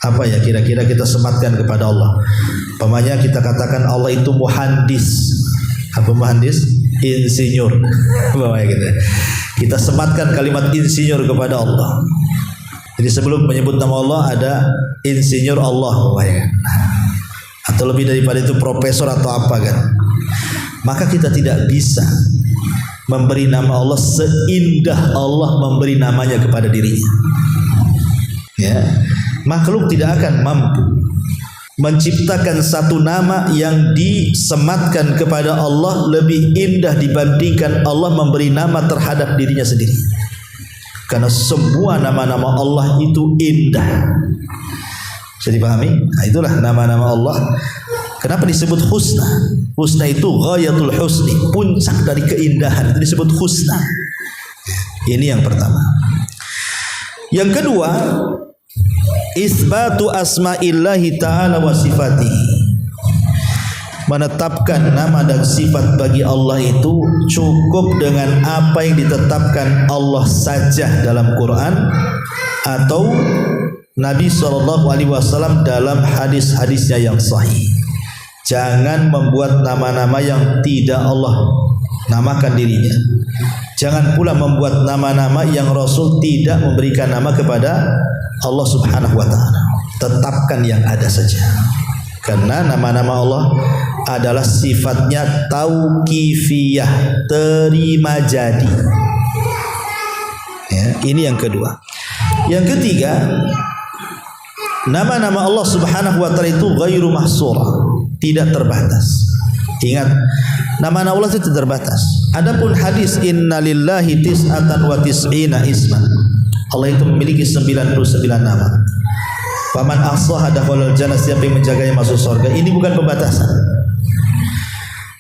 Apa ya kira-kira kita sematkan kepada Allah? Namanya kita katakan Allah itu muhandis. Apa muhandis? Insinyur. Gitu. Kita sematkan kalimat insinyur kepada Allah. Jadi sebelum menyebut nama Allah ada insinyur Allah, atau lebih daripada itu profesor atau apa kan. Maka kita tidak bisa memberi nama Allah seindah Allah memberi namanya kepada dirinya. Ya, makhluk tidak akan mampu menciptakan satu nama yang disematkan kepada Allah lebih indah dibandingkan Allah memberi nama terhadap dirinya sendiri. Karena semua nama-nama Allah itu indah. Bisa dipahami? Nah, itulah nama-nama Allah. Kenapa disebut husna? Husna itu ghayatul husni, puncak dari keindahan. Itu disebut husna. Ini yang pertama. Yang kedua, Itsbatu asma'illahi ta'ala wa sifatihi. Menetapkan nama dan sifat bagi Allah itu cukup dengan apa yang ditetapkan Allah saja dalam Quran atau Nabi SAW dalam hadis-hadisnya yang sahih. Jangan membuat nama-nama yang tidak Allah namakan dirinya. Jangan pula membuat nama-nama yang Rasul tidak memberikan nama kepada Allah Subhanahu wa ta'ala. Tetapkan yang ada saja. Karena nama-nama Allah adalah sifatnya tauqifiyah, terima jadi. Ya, ini yang kedua. Yang ketiga, nama-nama Allah Subhanahu wa ta'ala itu ghairu mahsura, tidak terbatas. Ingat, nama-nama Allah itu terbatas. Adapun hadis innalillahi tis'atan wa tis'ina isman. Allah itu memiliki 99 nama. Faman ahsaha dakhalal jannah, siapa yang menjaganya masuk surga. Ini bukan pembatasan.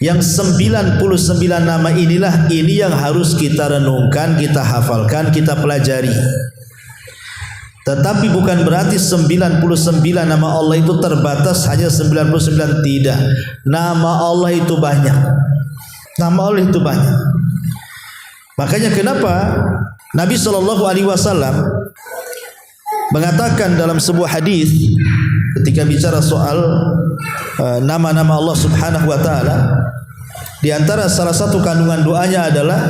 Yang 99 nama inilah yang harus kita renungkan, kita hafalkan, kita pelajari. Tetapi bukan berarti 99 nama Allah itu terbatas hanya 99, tidak. Nama Allah itu banyak. Nama Allah itu banyak. Makanya kenapa Nabi SAW mengatakan dalam sebuah hadis ketika bicara soal nama-nama Allah Subhanahu wa ta'ala, di antara salah satu kandungan doanya adalah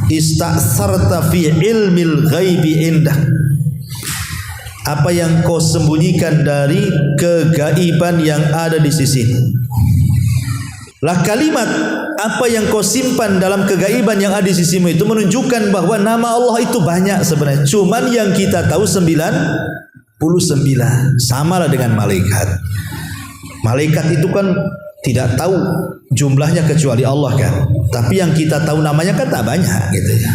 ista'sarta fi ilmil ghaibi indah. Apa yang kau sembunyikan dari kegaiban yang ada di sisi. Lah kalimat apa yang kau simpan dalam kegaiban yang ada di sisimu itu menunjukkan bahwa nama Allah itu banyak sebenarnya. Cuman yang kita tahu 99. Samalah dengan malaikat. Malaikat itu kan tidak tahu jumlahnya kecuali Allah kan. Tapi yang kita tahu namanya kan tak banyak gitu ya.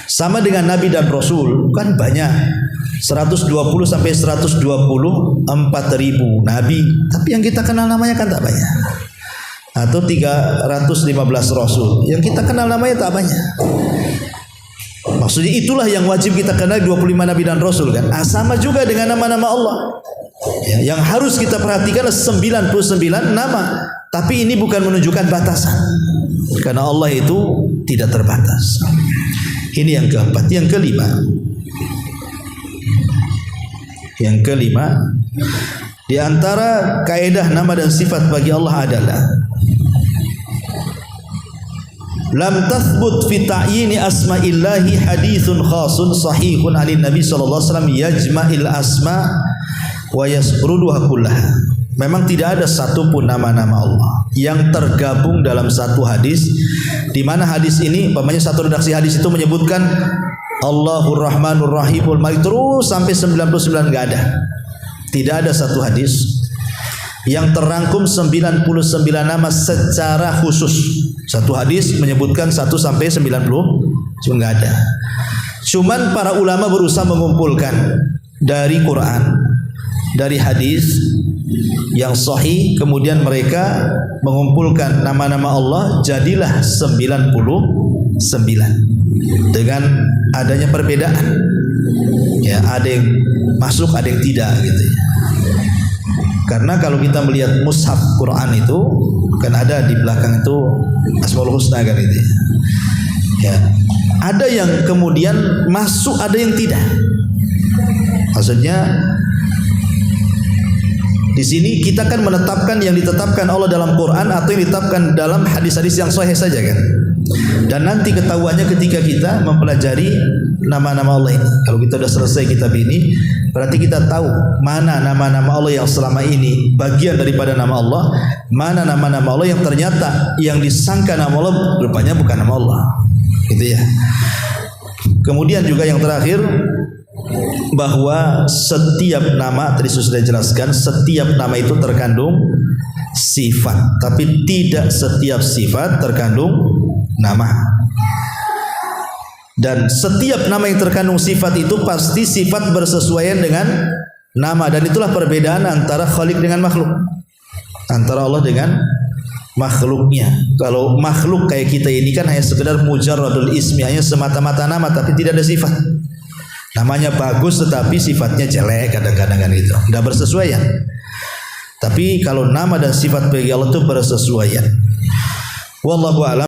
Sama dengan Nabi dan Rasul kan banyak. 120 sampai 124.000 Nabi. Tapi yang kita kenal namanya kan tak banyak. Atau 315 Rasul. Yang kita kenal namanya tak banyak. Maksudnya itulah yang wajib kita kenal 25 Nabi dan Rasul kan. Sama juga dengan nama-nama Allah. Ya, yang harus kita perhatikan 99 nama. Tapi ini bukan menunjukkan batasan. Karena Allah itu tidak terbatas. Ini yang keempat. Yang kelima, di antara kaidah nama dan sifat bagi Allah adalah lam tathbut fi ta'yini asma'illahi hadithun khasun sahihun 'anil Nabi sallallahu alaihi wasallam yajma'il asma wa yasruduha kullaha. Memang tidak ada satupun nama-nama Allah yang tergabung dalam satu hadis, di mana hadis ini, umpamanya satu redaksi hadis itu menyebutkan Allahur Rahmanur Rahimul Malik terus sampai 99 enggak ada. Tidak ada satu hadis yang terangkum 99 nama secara khusus. Satu hadis menyebutkan 1 sampai 90, cuma enggak ada. Cuman para ulama berusaha mengumpulkan dari Quran, dari hadis yang sahih, kemudian mereka mengumpulkan nama-nama Allah, jadilah 99 dengan adanya perbedaan. Ya, ada yang masuk, ada yang tidak gitu ya. Karena kalau kita melihat mushaf Quran itu kan ada di belakang itu Asmaul Husna kan itu. Ya. Ada yang kemudian masuk, ada yang tidak. Maksudnya di sini kita kan menetapkan yang ditetapkan Allah dalam Quran atau yang ditetapkan dalam hadis-hadis yang sahih saja kan. Dan nanti ketahuannya ketika kita mempelajari nama-nama Allah ini. Kalau kita sudah selesai kitab ini, berarti kita tahu mana nama-nama Allah yang selama ini bagian daripada nama Allah, mana nama-nama Allah yang ternyata yang disangka nama Allah rupanya bukan nama Allah. Gitu ya. Kemudian juga yang terakhir, bahwa setiap nama, tadi sudah jelaskan, setiap nama itu terkandung sifat, tapi tidak setiap sifat terkandung nama. Dan setiap nama yang terkandung sifat itu pasti sifat bersesuaian dengan nama. Dan itulah perbedaan antara Khalik dengan makhluk, antara Allah dengan makhluknya. Kalau makhluk kayak kita ini kan hanya sekedar mujarradul ismi, hanya semata-mata nama tapi tidak ada sifat. Namanya bagus tetapi sifatnya jelek kadang-kadang kan gitu, tidak bersesuaian. Tapi kalau nama dan sifat bagi Allah itu bersesuaian. Wallahu a'lam.